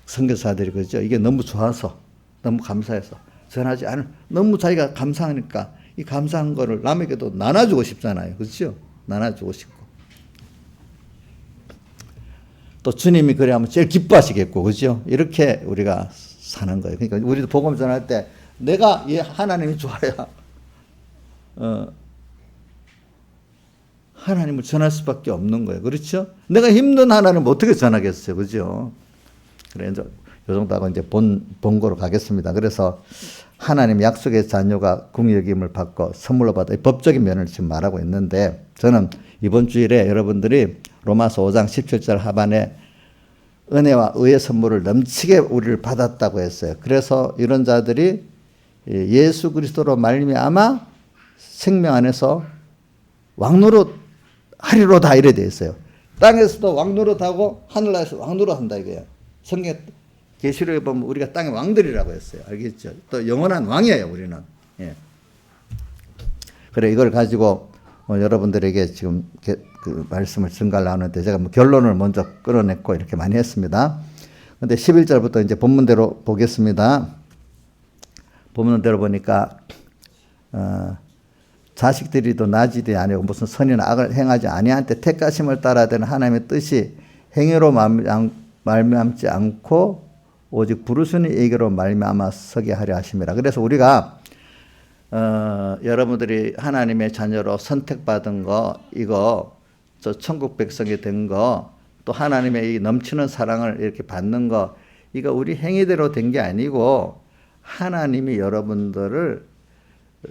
선교사들이 그죠? 이게 너무 좋아서 너무 감사해서 전하지 않을 너무 자기가 감사하니까 이 감사한 거를 남에게도 나눠주고 싶잖아요. 그렇죠? 나눠주고 싶고 또 주님이 그래 하면 제일 기뻐하시겠고 그죠? 이렇게 우리가 사는 거예요. 그러니까 우리도 복음 전할 때 내가 하나님이 좋아야 하나님을 전할 수밖에 없는 거예요. 그렇죠? 내가 힘든 하나님을 어떻게 전하겠어요. 그죠? 그래, 이제 요 정도 하고 이제 본고로 가겠습니다. 그래서 하나님 약속의 자녀가 궁여김을 받고 선물로 받아 법적인 면을 지금 말하고 있는데 저는 이번 주일에 여러분들이 로마서 5장 17절 하반에 은혜와 의의 선물을 넘치게 우리를 받았다고 했어요. 그래서 이런 자들이 예수 그리스도로 말미암아 생명 안에서 왕노릇 하리로다 이래 돼 있어요. 땅에서도 왕노릇하고 하늘나라에서 왕노릇한다 이거예요. 성경 계시록에 보면 우리가 땅의 왕들이라고 했어요. 알겠죠? 또 영원한 왕이에요 우리는. 예. 그래 이걸 가지고 여러분들에게 지금 그 말씀을 증가를 하는데 제가 결론을 먼저 끌어냈고 이렇게 많이 했습니다. 근데 11절부터 이제 본문대로 보겠습니다. 본문대로 보니까 자식들이도 나지도 아니고 무슨 선이나 악을 행하지 아니한 때 택하심을 따라야 되는 하나님의 뜻이 행위로 말미암지 않고 오직 부르시는 얘기로 말미암아 서게 하려 하심이라. 그래서 우리가 여러분들이 하나님의 자녀로 선택받은 거 이거 저 천국 백성이 된 거 또 하나님의 이 넘치는 사랑을 이렇게 받는 거 이거 우리 행위대로 된 게 아니고 하나님이 여러분들을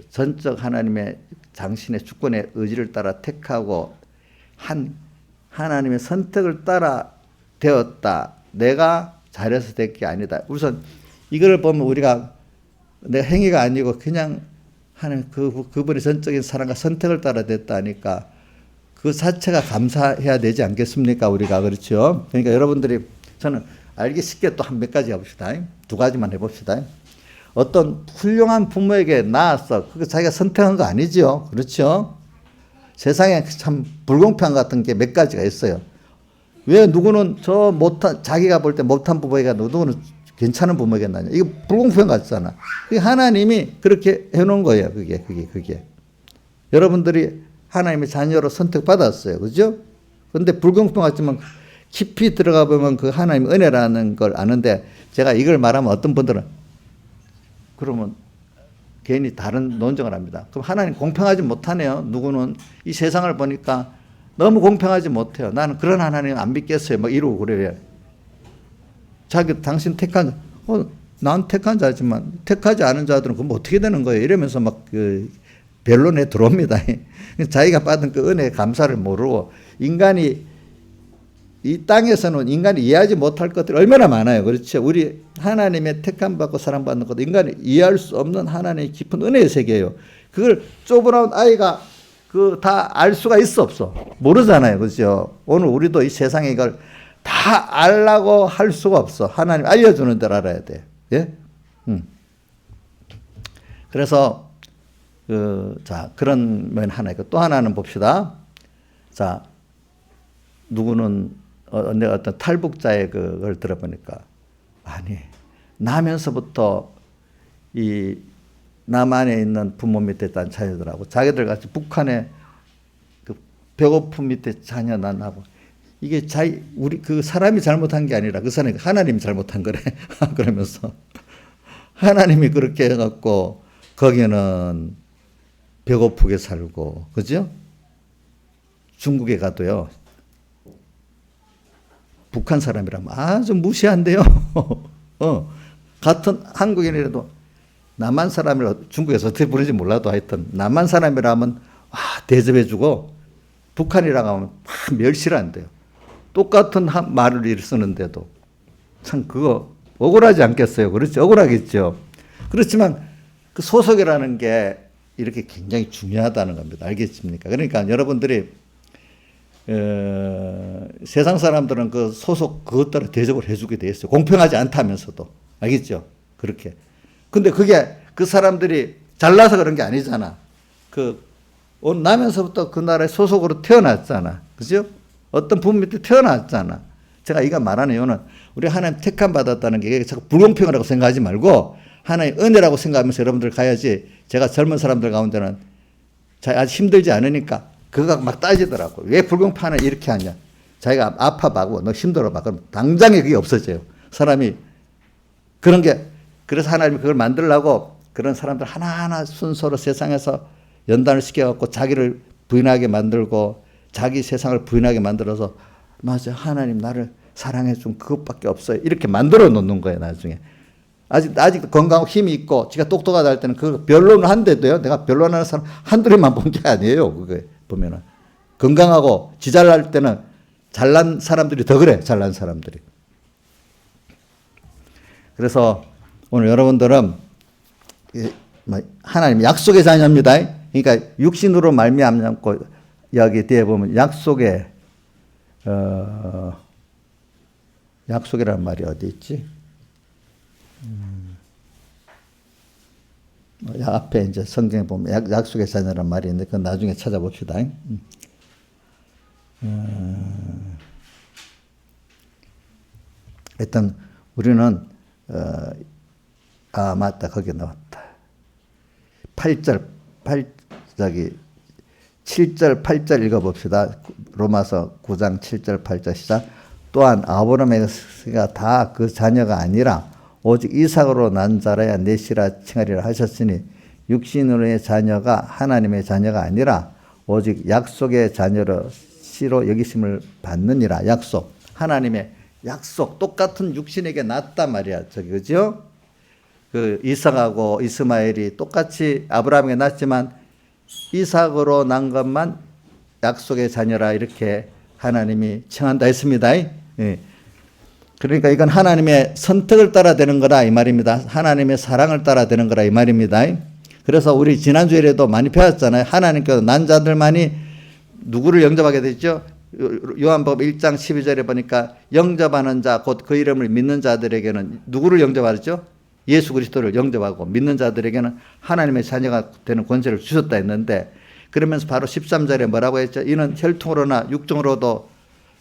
전적 하나님의 당신의 주권의 의지를 따라 택하고 한 하나님의 선택을 따라 되었다. 내가 잘해서 될 게 아니다. 우선 이걸 보면 우리가 내 행위가 아니고 그냥 하는 그분의 전적인 사랑과 선택을 따라 됐다니까 그 자체가 감사해야 되지 않겠습니까? 우리가 그렇죠. 그러니까 여러분들이 저는 알기 쉽게 또 한 몇 가지 해봅시다. 두 가지만 해봅시다. 어떤 훌륭한 부모에게 낳아서 그거 자기가 선택한 거 아니죠. 그렇죠. 세상에 참 불공평 같은 게 몇 가지가 있어요. 왜 누구는 자기가 볼 때 못한 부모에게 누구는 괜찮은 부모에게 낳냐. 이거 불공평 같잖아. 그게 하나님이 그렇게 해놓은 거예요. 그게. 여러분들이 하나님의 자녀로 선택받았어요. 그죠? 근데 불공평 같지만 깊이 들어가 보면 그 하나님의 은혜라는 걸 아는데 제가 이걸 말하면 어떤 분들은 그러면 괜히 다른 논쟁을 합니다. 그럼 하나님 공평하지 못하네요. 누구는 이 세상을 보니까 너무 공평하지 못해요. 나는 그런 하나님 안 믿겠어요. 막 이러고 그래요. 당신 택한 난 택한 자지만 택하지 않은 자들은 그럼 어떻게 되는 거예요? 이러면서 막 변론에 들어옵니다. 자기가 받은 그 은혜의 감사를 모르고 인간이 이 땅에서는 인간이 이해하지 못할 것들이 얼마나 많아요. 그렇죠? 우리 하나님의 택함 받고 사랑받는 것도 인간이 이해할 수 없는 하나님의 깊은 은혜의 세계예요. 그걸 좁은 아이가 다 알 수가 있어 없어? 모르잖아요. 그렇죠? 오늘 우리도 이 세상에 이걸 다 알라고 할 수가 없어. 하나님 알려주는 대로 알아야 돼. 예? 그래서 자 그런 면 하나 있고 또 하나는 봅시다. 자 누구는 내가 어떤 탈북자의 그걸 들어보니까 아니 나면서부터 이 남한에 있는 부모 밑에 딴 자녀들하고 자기들 같이 북한에 그 배고픔 밑에 자녀 낳고 이게 우리 그 사람이 잘못한 게 아니라 그 사람이 하나님이 잘못한 거래. 그러면서 하나님이 그렇게 해갖고 거기는 배고프게 살고 그죠? 중국에 가도요. 북한 사람이라면 아주 무시한데요. 같은 한국인이라도 남한 사람이라도 중국에서 어떻게 부르는지 몰라도 하여튼 남한 사람이라면 대접해주고 북한이라고 하면 멸시를 한대요. 똑같은 말을 쓰는데도 참 그거 억울하지 않겠어요? 그렇죠? 억울하겠죠. 그렇지만 그 소속이라는 게 이렇게 굉장히 중요하다는 겁니다. 알겠습니까? 그러니까 여러분들이 세상 사람들은 그 소속 그것 따라 대접을 해주게 돼 있어요. 공평하지 않다면서도. 알겠죠? 그렇게. 근데 그게 그 사람들이 잘나서 그런 게 아니잖아. 나면서부터 그 나라의 소속으로 태어났잖아. 그죠? 어떤 부모 밑에 태어났잖아. 제가 이거 말하는 이유는 우리 하나님 택함 받았다는 게 자꾸 불공평하다고 생각하지 말고 하나님 은혜라고 생각하면서 여러분들 가야지. 제가 젊은 사람들 가운데는 아주 힘들지 않으니까 그거 막 따지더라고. 왜 불공평하냐 이렇게 하냐. 자기가 아파봐고 너 힘들어봐. 그럼 당장에 그게 없어져요. 사람이 그런 게 그래서 하나님이 그걸 만들려고 그런 사람들 하나하나 순서로 세상에서 연단을 시켜갖고 자기를 부인하게 만들고 자기 세상을 부인하게 만들어서 맞아 하나님 나를 사랑해 준 그것밖에 없어요. 이렇게 만들어 놓는 거예요. 나중에. 아직도 건강하고 힘이 있고 지가 똑똑하다 할 때는 그 변론을 한데도요. 내가 변론하는 사람 한둘이만 본 게 아니에요. 그게 보면은. 건강하고 지 잘날 때는 잘난 사람들이 더 그래. 잘난 사람들이. 그래서 오늘 여러분들은 하나님 약속의 자녀입니다. 그러니까 육신으로 말미암고 여기 뒤에 보면 약속이라는 말이 어디 있지? 앞에 이제 성경에 보면 약속의 자녀라는 말이 있는데 그건 나중에 찾아봅시다. 일단 우리는 맞다 거기 나왔다. 7절 8절 읽어봅시다. 로마서 9장 7절 8절 시작. 또한 아브라함에게가 다 그 자녀가 아니라 오직 이삭으로 난 자라야 넷이라 칭하리라 하셨으니 육신으로의 자녀가 하나님의 자녀가 아니라 오직 약속의 자녀로 씨로 여기심을 받느니라. 약속. 하나님의 약속. 똑같은 육신에게 낳았단 말이야. 그죠? 그 이삭하고 이스마엘이 똑같이 아브라함에게 낳았지만 이삭으로 난 것만 약속의 자녀라 이렇게 하나님이 칭한다 했습니다. 예. 그러니까 이건 하나님의 선택을 따라 되는 거라 이 말입니다. 하나님의 사랑을 따라 되는 거라 이 말입니다. 그래서 우리 지난주에도 많이 배웠잖아요. 하나님께서 난 자들만이 누구를 영접하게 됐죠? 요한복음 1장 12절에 보니까 영접하는 자 곧 그 이름을 믿는 자들에게는 누구를 영접하죠? 예수 그리스도를 영접하고 믿는 자들에게는 하나님의 자녀가 되는 권세를 주셨다 했는데 그러면서 바로 13절에 뭐라고 했죠? 이는 혈통으로나 육정으로도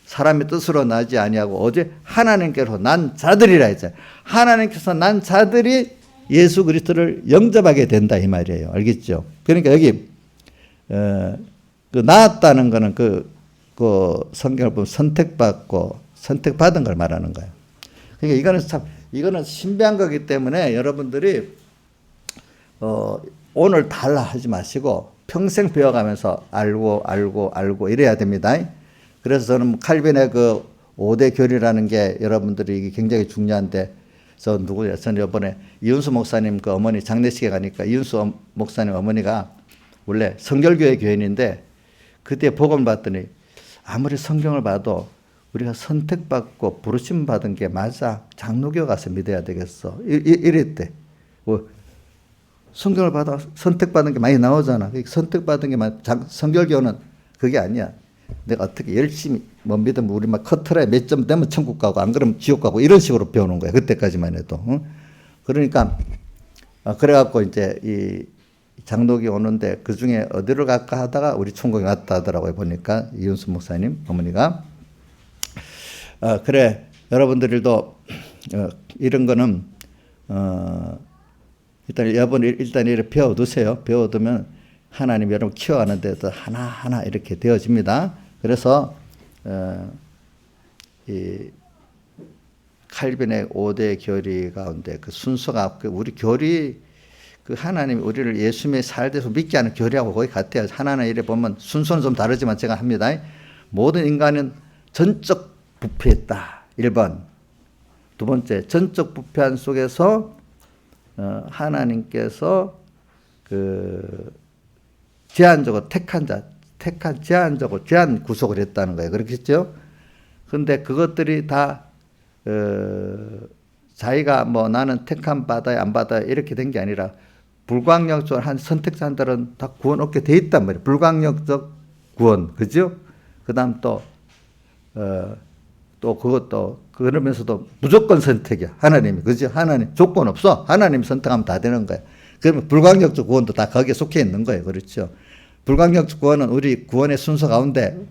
사람의 뜻으로 나지 아니하고 어제 하나님께로 난 자들이라 했잖아요. 하나님께서 난 자들이 예수 그리스도를 영접하게 된다 이 말이에요. 알겠죠? 그러니까 여기 그 나았다는 거는 그 성경을 보면 선택받은 걸 말하는 거예요. 그러니까 이거는 신비한 거기 때문에 여러분들이 오늘 달라 하지 마시고 평생 배워가면서 알고 이래야 됩니다. 그래서 저는 칼빈의 그 5대 교리라는 게 여러분들이 이게 굉장히 중요한데 저는 이번에 이윤수 목사님 그 어머니 장례식에 가니까 이윤수 목사님 어머니가 원래 성결교회 교인인데 그때 복음을 받더니 아무리 성경을 봐도 우리가 선택받고 부르심 받은 게 맞아. 장로교 가서 믿어야 되겠어. 이랬대. 뭐 성경을 받아 선택받은 게 많이 나오잖아. 선택받은 게 성결교는 그게 아니야. 내가 어떻게 열심히 못 믿으면 우리 막 커트라에 몇 점 되면 천국 가고 안 그러면 지옥 가고 이런 식으로 배우는 거야. 그때까지만 해도. 응? 그러니까 그래갖고 이제 이 장로교 오는데 그 중에 어디를 갈까 하다가 우리 총각이 왔다 하더라고요. 보니까 이윤수 목사님 어머니가. 그래 여러분들도 이런 거는 일단 이렇게 배워두세요. 배워두면 하나님 여러분 키워가는 데서 하나하나 이렇게 되어집니다. 그래서 이 칼빈의 5대 교리 가운데 그 순서가 우리 교리 그 하나님이 우리를 예수님의 살대서 믿게 하는 교리하고 거의 같아요. 하나는 이래 보면 순서는 좀 다르지만 제가 합니다. 모든 인간은 전적 부패했다. 1번. 두 번째, 전적 부패한 속에서 하나님께서 그 제한적으로 제한 구속을 했다는 거예요. 그렇겠죠? 근데 그것들이 다 자기가 뭐 나는 택함 받아야 안 받아야 이렇게 된 게 아니라 불광력적으로 한 선택자들은 다 구원 얻게 돼 있단 말이에요. 불광력적 구원, 그죠? 그다음 또 그것도 그러면서도 무조건 선택이야. 하나님이, 그죠? 하나님 조건 없어. 하나님 선택하면 다 되는 거야. 그러면 불광력적 구원도 다 거기에 속해 있는 거예요. 그렇죠? 불광력적 구원은 우리 구원의 순서 가운데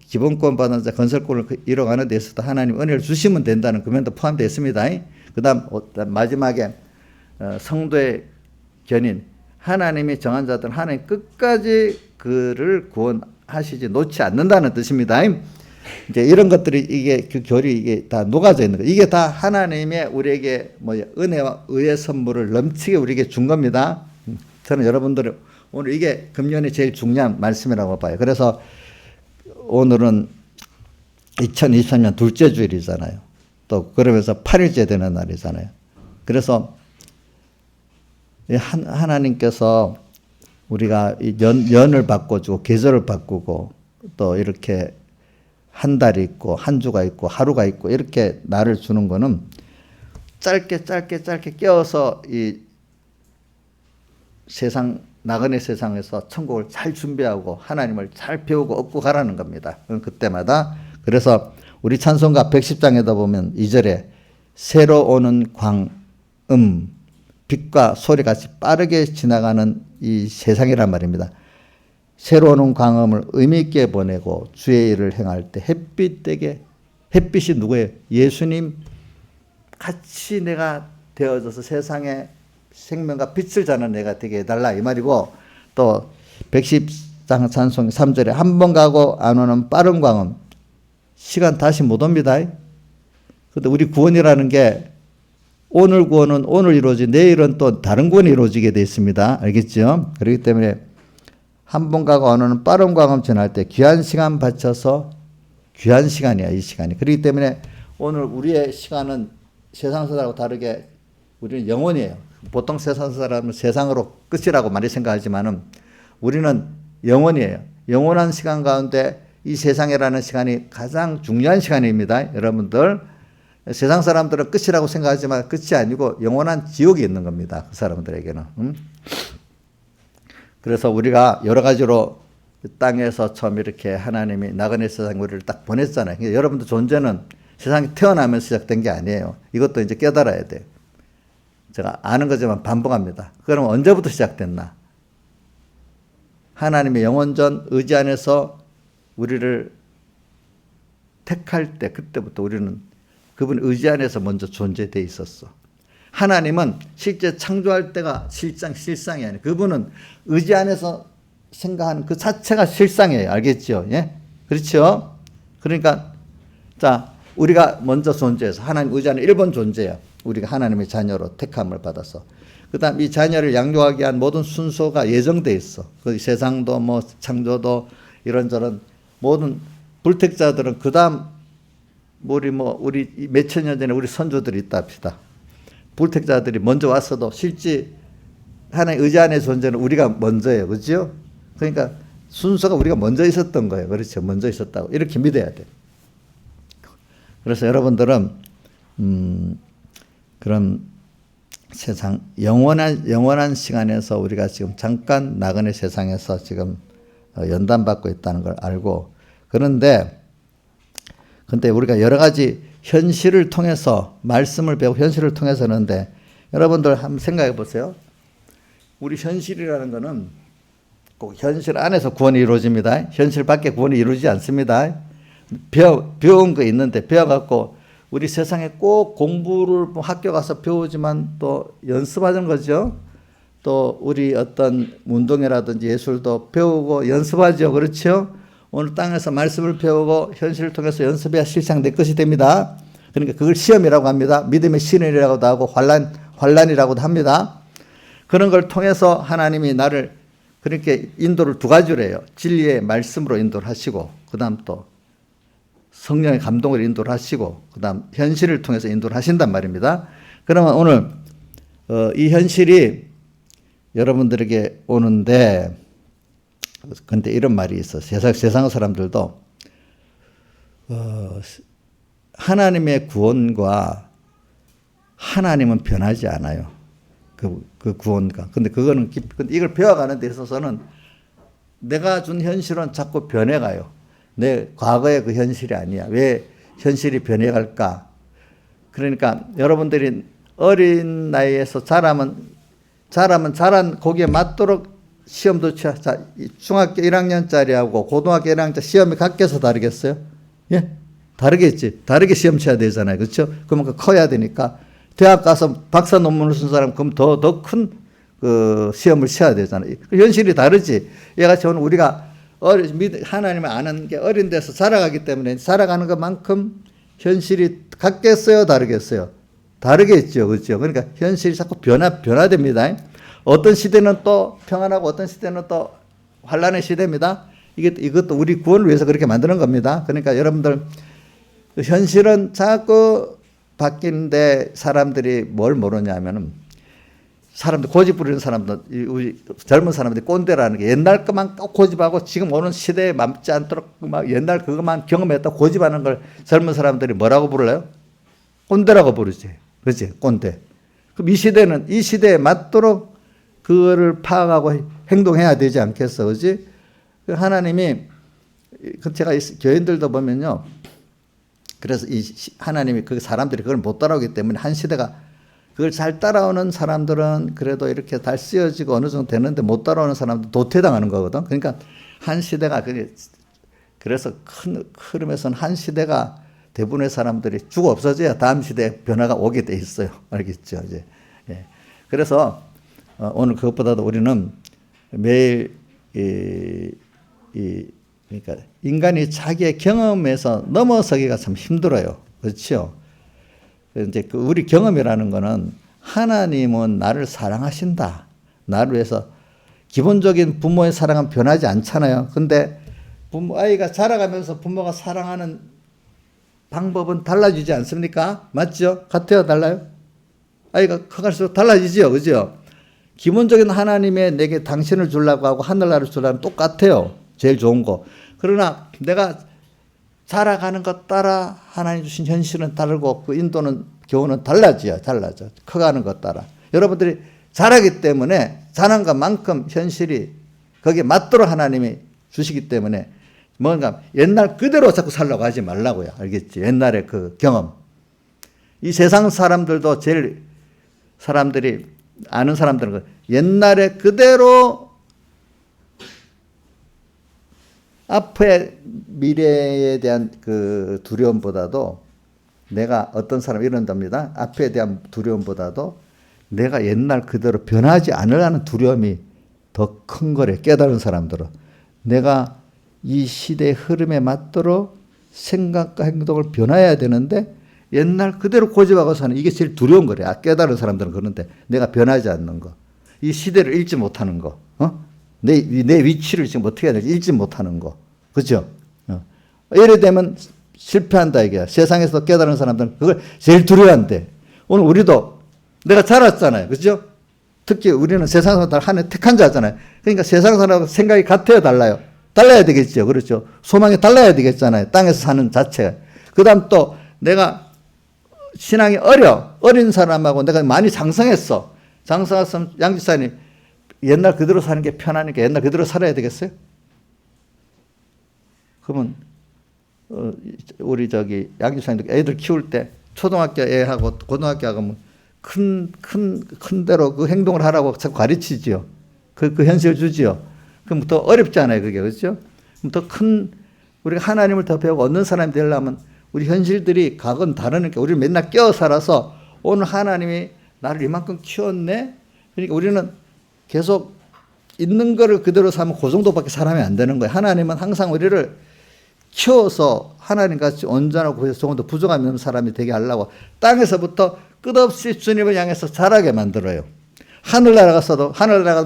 기본권 받은 자 건설권을 이뤄가는 데 있어서 하나님 은혜를 주시면 된다는 그 면도 포함되어 있습니다. 그 다음 마지막에 성도의 견인, 하나님이 정한 자들은 하나님 끝까지 그를 구원하시지 놓지 않는다는 뜻입니다. 이제 이런 것들이 이게 그 교리 이게 다 녹아져 있는 거예요. 이게 다 하나님의 우리에게 은혜와 의의 선물을 넘치게 우리에게 준 겁니다. 저는 여러분들 오늘 이게 금년에 제일 중요한 말씀이라고 봐요. 그래서 오늘은 2023년 둘째 주일이잖아요. 또 그러면서 8일째 되는 날이잖아요. 그래서 하나님께서 우리가 연을 바꿔주고 계절을 바꾸고 또 이렇게 한 달이 있고 한 주가 있고 하루가 있고 이렇게 날을 주는 거는 짧게 껴서 이 세상 나그네 세상에서 천국을 잘 준비하고 하나님을 잘 배우고 얻고 가라는 겁니다. 그때마다. 그래서 우리 찬송가 110장에다 보면 2절에 새로 오는 광음 빛과 소리같이 빠르게 지나가는 이 세상이란 말입니다. 새로 오는 광음을 의미 있게 보내고 주의 일을 행할 때 햇빛이 누구예요? 예수님 같이 내가 되어져서 세상에 생명과 빛을 자는 내가 되게 해달라 이 말이고 또 110장 찬송 3절에 한 번 가고 안 오는 빠른 광음 시간 다시 못 옵니다. 근데 우리 구원이라는 게 오늘 구원은 오늘 이루어지 내일은 또 다른 구원이 이루어지게 되어 있습니다. 알겠죠? 그렇기 때문에 한 번 가고 안 오는 빠른 광음 지날 때 귀한 시간 바쳐서 귀한 시간이야 이 시간이. 그렇기 때문에 오늘 우리의 시간은 세상 사람하고 다르게 우리는 영원이에요. 보통 세상 사람은 세상으로 끝이라고 많이 생각하지만은 우리는 영원이에요. 영원한 시간 가운데 이 세상이라는 시간이 가장 중요한 시간입니다. 여러분들 세상 사람들은 끝이라고 생각하지만 끝이 아니고 영원한 지옥이 있는 겁니다. 그 사람들에게는. 그래서 우리가 여러 가지로 땅에서 처음 이렇게 하나님이 나그네 세상에 우리를 딱 보냈잖아요. 그러니까 여러분들 존재는 세상에 태어나면서 시작된 게 아니에요. 이것도 이제 깨달아야 돼요. 제가 아는 거지만 반복합니다. 그럼 언제부터 시작됐나? 하나님의 영원전 의지 안에서 우리를 택할 때 그때부터 우리는 그분 의지 안에서 먼저 존재되어 있었어. 하나님은 실제 창조할 때가 실상이 아니에요. 그분은 의지 안에서 생각하는 그 자체가 실상이에요. 알겠죠? 예? 그렇죠? 그러니까 자 우리가 먼저 존재해서 하나님 의지 안에 1번 존재야. 우리가 하나님의 자녀로 택함을 받아서 그 다음 이 자녀를 양육하기 위한 모든 순서가 예정돼 있어. 그 세상도 뭐 창조도 이런저런 모든 불택자들은 그 다음 우리 몇천 년 전에 우리 선조들이 있다 합시다. 불택자들이 먼저 왔어도 실제 하나님 의지 안에 존재는 우리가 먼저예요. 그렇죠? 그러니까 순서가 우리가 먼저 있었던 거예요. 그렇죠? 먼저 있었다고 이렇게 믿어야 돼. 그래서 여러분들은 그런 세상 영원한 시간에서 우리가 지금 잠깐 나그네 세상에서 지금 연단받고 있다는 걸 알고 근데 우리가 여러 가지 현실을 통해서 말씀을 배우고 현실을 통해서 하는데 여러분들 한번 생각해 보세요. 우리 현실이라는 거는 꼭 현실 안에서 구원이 이루어집니다. 현실 밖에 구원이 이루어지지 않습니다. 배운 거 있는데 배워갖고 우리 세상에 꼭 공부를 학교 가서 배우지만 또 연습하는 거죠. 또 우리 어떤 운동이라든지 예술도 배우고 연습하죠. 그렇죠? 오늘 땅에서 말씀을 배우고 현실을 통해서 연습해야 실상 내 것이 됩니다. 그러니까 그걸 시험이라고 합니다. 믿음의 시련이라고도 하고 환란이라고도 합니다. 그런 걸 통해서 하나님이 나를 그렇게 인도를 두 가지로 해요. 진리의 말씀으로 인도를 하시고 그 다음 또 성령의 감동을 인도를 하시고 그 다음 현실을 통해서 인도를 하신단 말입니다. 그러면 오늘 이 현실이 여러분들에게 오는데 근데 이런 말이 있어. 세상 사람들도 하나님의 구원과 하나님은 변하지 않아요. 그 구원과. 근데 그거는 근데 이걸 배워가는 데 있어서는 내가 준 현실은 자꾸 변해가요. 내 과거의 그 현실이 아니야. 왜 현실이 변해갈까? 그러니까 여러분들이 어린 나이에서 자라면 자란 거기에 맞도록 시험도 자, 중학교 1학년짜리하고 고등학교 1학년짜리 시험이 같게서 다르겠어요? 예? 다르겠지. 다르게 시험 쳐야 되잖아요. 그렇죠? 그만큼 커야 되니까 대학 가서 박사 논문을 쓴 사람 그럼 더 큰 그 시험을 쳐야 되잖아요. 현실이 다르지. 얘같이 오늘 우리가 하나님을 아는 게 어린 데서 자라가기 때문에 자라가는 것만큼 현실이 같겠어요? 다르겠어요? 다르겠죠. 그렇죠? 그러니까 현실이 자꾸 변화됩니다. 어떤 시대는 또 평안하고 어떤 시대는 또 환란의 시대입니다. 이것도 우리 구원을 위해서 그렇게 만드는 겁니다. 그러니까 여러분들 현실은 자꾸 바뀌는데 사람들이 뭘 모르냐면은 사람들 고집 부리는 사람들 우리 젊은 사람들이 꼰대라는 게 옛날 것만 꼭 고집하고 지금 오는 시대에 맞지 않도록 막 옛날 그것만 경험했다 고집하는 걸 젊은 사람들이 뭐라고 부르나요? 꼰대라고 부르지. 그렇지? 꼰대. 그럼 이 시대에 맞도록 그거를 파악하고 행동해야 되지 않겠어. 그렇지? 하나님이 제가 교인들도 보면요. 그래서 하나님이 그 사람들이 그걸 못 따라오기 때문에 한 시대가 그걸 잘 따라오는 사람들은 그래도 이렇게 잘 쓰여지고 어느 정도 되는데 못 따라오는 사람들 도태당하는 거거든. 그러니까 한 시대가 그래서 큰 흐름에서는 한 시대가 대부분의 사람들이 죽어 없어져야 다음 시대에 변화가 오게 돼 있어요. 알겠죠? 이제. 예. 그래서 오늘 그것보다도 우리는 매일 그러니까 인간이 자기의 경험에서 넘어서기가 참 힘들어요. 그렇죠? 이제 우리 경험이라는 거는 하나님은 나를 사랑하신다. 나를 위해서 기본적인 부모의 사랑은 변하지 않잖아요. 근데 아이가 자라가면서 부모가 사랑하는 방법은 달라지지 않습니까? 맞죠? 같아요? 달라요? 아이가 커갈수록 달라지죠. 그죠? 기본적인 하나님의 내게 당신을 주려고 하고 하늘나라를 주려면 똑같아요. 제일 좋은 거. 그러나 내가 자라가는 것 따라 하나님 주신 현실은 다르고 그 인도는 교훈은 달라져. 커가는 것 따라. 여러분들이 자라기 때문에 자란 것만큼 현실이 거기에 맞도록 하나님이 주시기 때문에 뭔가 옛날 그대로 자꾸 살려고 하지 말라고요. 알겠지? 옛날의 그 경험. 이 세상 사람들도 제일 사람들이 아는 사람들은 옛날에 그대로 앞의 미래에 대한 그 두려움보다도 내가 어떤 사람 이런답니다. 앞에 대한 두려움보다도 내가 옛날 그대로 변하지 않으려는 두려움이 더 큰 거래. 깨달은 사람들은. 내가 이 시대의 흐름에 맞도록 생각과 행동을 변화해야 되는데 옛날 그대로 고집하고 사는 이게 제일 두려운 거래. 깨달은 사람들은 그런데 내가 변하지 않는 거. 이 시대를 읽지 못하는 거. 내 위치를 지금 어떻게 해야 될지 읽지 못하는 거. 그죠? 이래 되면 실패한다 이게. 세상에서 깨달은 사람들은 그걸 제일 두려워한대. 오늘 우리도 내가 자랐잖아요. 그죠? 특히 우리는 세상 사람들 하나님 택한 자잖아요. 그러니까 세상 사람하고 생각이 같아요, 달라요? 달라야 되겠죠. 그렇죠? 소망이 달라야 되겠잖아요. 땅에서 사는 자체가. 그 다음 또 내가 신앙이 어린 사람하고 내가 많이 장성했어. 장성했으면 양지사님 옛날 그대로 사는 게 편하니까 옛날 그대로 살아야 되겠어요? 그러면 우리 양지사님도 애들 키울 때 초등학교 애하고 고등학교 하고 큰 대로 그 행동을 하라고 자꾸 가르치지요. 그 현실을 주지요. 그럼 더 어렵잖아요, 그게. 그렇죠? 그럼 더 큰, 우리가 하나님을 더 배우고 얻는 사람이 되려면 우리 현실들이 각은 다르니까 우리는 맨날 깨어 살아서 오늘 하나님이 나를 이만큼 키웠네? 그러니까 우리는 계속 있는 거를 그대로 살면 그 정도밖에 살아면 안 되는 거예요. 하나님은 항상 우리를 키워서 하나님같이 온전하고 조금 더 부족함이 없는 사람이 되게 하려고 땅에서부터 끝없이 주님을 향해서 자라게 만들어요. 하늘나라 가서도 하늘나라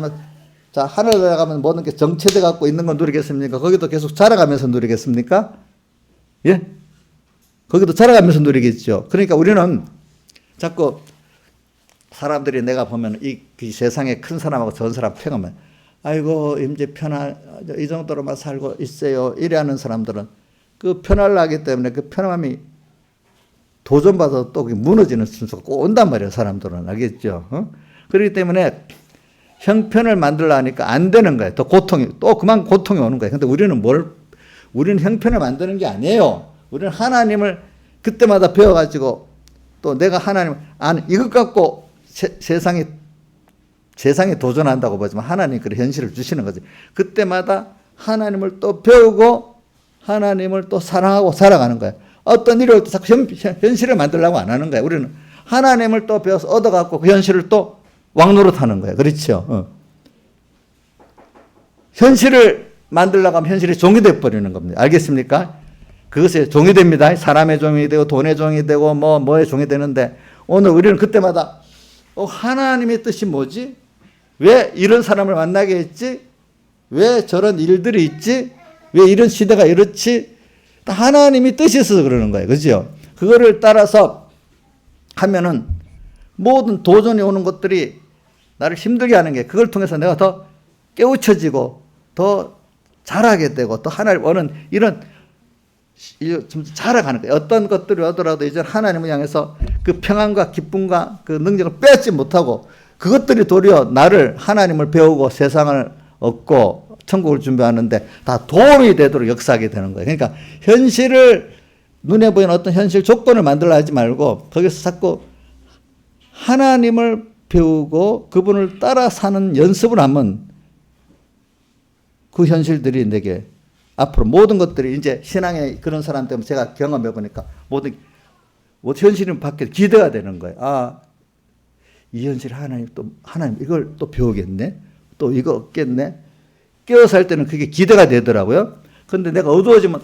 가면 모든 게 정체돼 갖고 있는 건 누리겠습니까? 거기도 계속 자라가면서 누리겠습니까? 예? 거기도 자라가면서 누리겠죠. 그러니까 우리는 자꾸 사람들이 내가 보면 이 세상에 큰 사람하고 전 사람 평하면 아이고 이제 이 정도로만 살고 있어요. 이래 하는 사람들은 그 편하려 하기 때문에 그 편함이 도전받아도 또 무너지는 순서가 꼭 온단 말이에요. 사람들은. 알겠죠? 그렇기 때문에 형편을 만들려 하니까 안 되는 거예요. 또 그만 고통이 오는 거예요. 근데 우리는 형편을 만드는 게 아니에요. 우리는 하나님을 그때마다 배워가지고 또 내가 하나님을 이것 갖고 세상에 도전한다고 보지만 하나님 그런 현실을 주시는 거지. 그때마다 하나님을 또 배우고 하나님을 또 사랑하고 살아가는 거예요. 어떤 일이 올 때 자꾸 현실을 만들려고 안 하는 거예요. 우리는 하나님을 또 배워서 얻어갖고 그 현실을 또 왕노릇하는 거예요. 그렇죠? 현실을 만들려고 하면 현실이 종이 되어버리는 겁니다. 알겠습니까? 그것에 종이 됩니다. 사람의 종이 되고 돈의 종이 되고 뭐의 종이 되는데 오늘 우리는 그때마다 하나님의 뜻이 뭐지? 왜 이런 사람을 만나게 했지? 왜 저런 일들이 있지? 왜 이런 시대가 이렇지? 하나님이 뜻이 있어서 그러는 거예요. 그죠? 그거를 따라서 하면은 모든 도전이 오는 것들이 나를 힘들게 하는 게 그걸 통해서 내가 더 깨우쳐지고 더 잘하게 되고 또 하나님 오는 이런 좀 자라가는 거예요. 어떤 것들이 오더라도 이제 하나님을 향해서 그 평안과 기쁨과 그 능력을 빼앗지 못하고 그것들이 도리어 나를 하나님을 배우고 세상을 얻고 천국을 준비하는데 다 도움이 되도록 역사하게 되는 거예요. 그러니까 현실을 눈에 보이는 어떤 현실 조건을 만들려 하지 말고 거기서 자꾸 하나님을 배우고 그분을 따라 사는 연습을 하면 그 현실들이 내게 앞으로 모든 것들이 이제 신앙의 그런 사람 때문에 제가 경험해 보니까 모든 현실이 밖에 기대가 되는 거예요. 이 현실 하나님 이걸 또 배우겠네. 또 이거 얻겠네. 깨어서 할 때는 그게 기대가 되더라고요. 근데 내가 어두워지면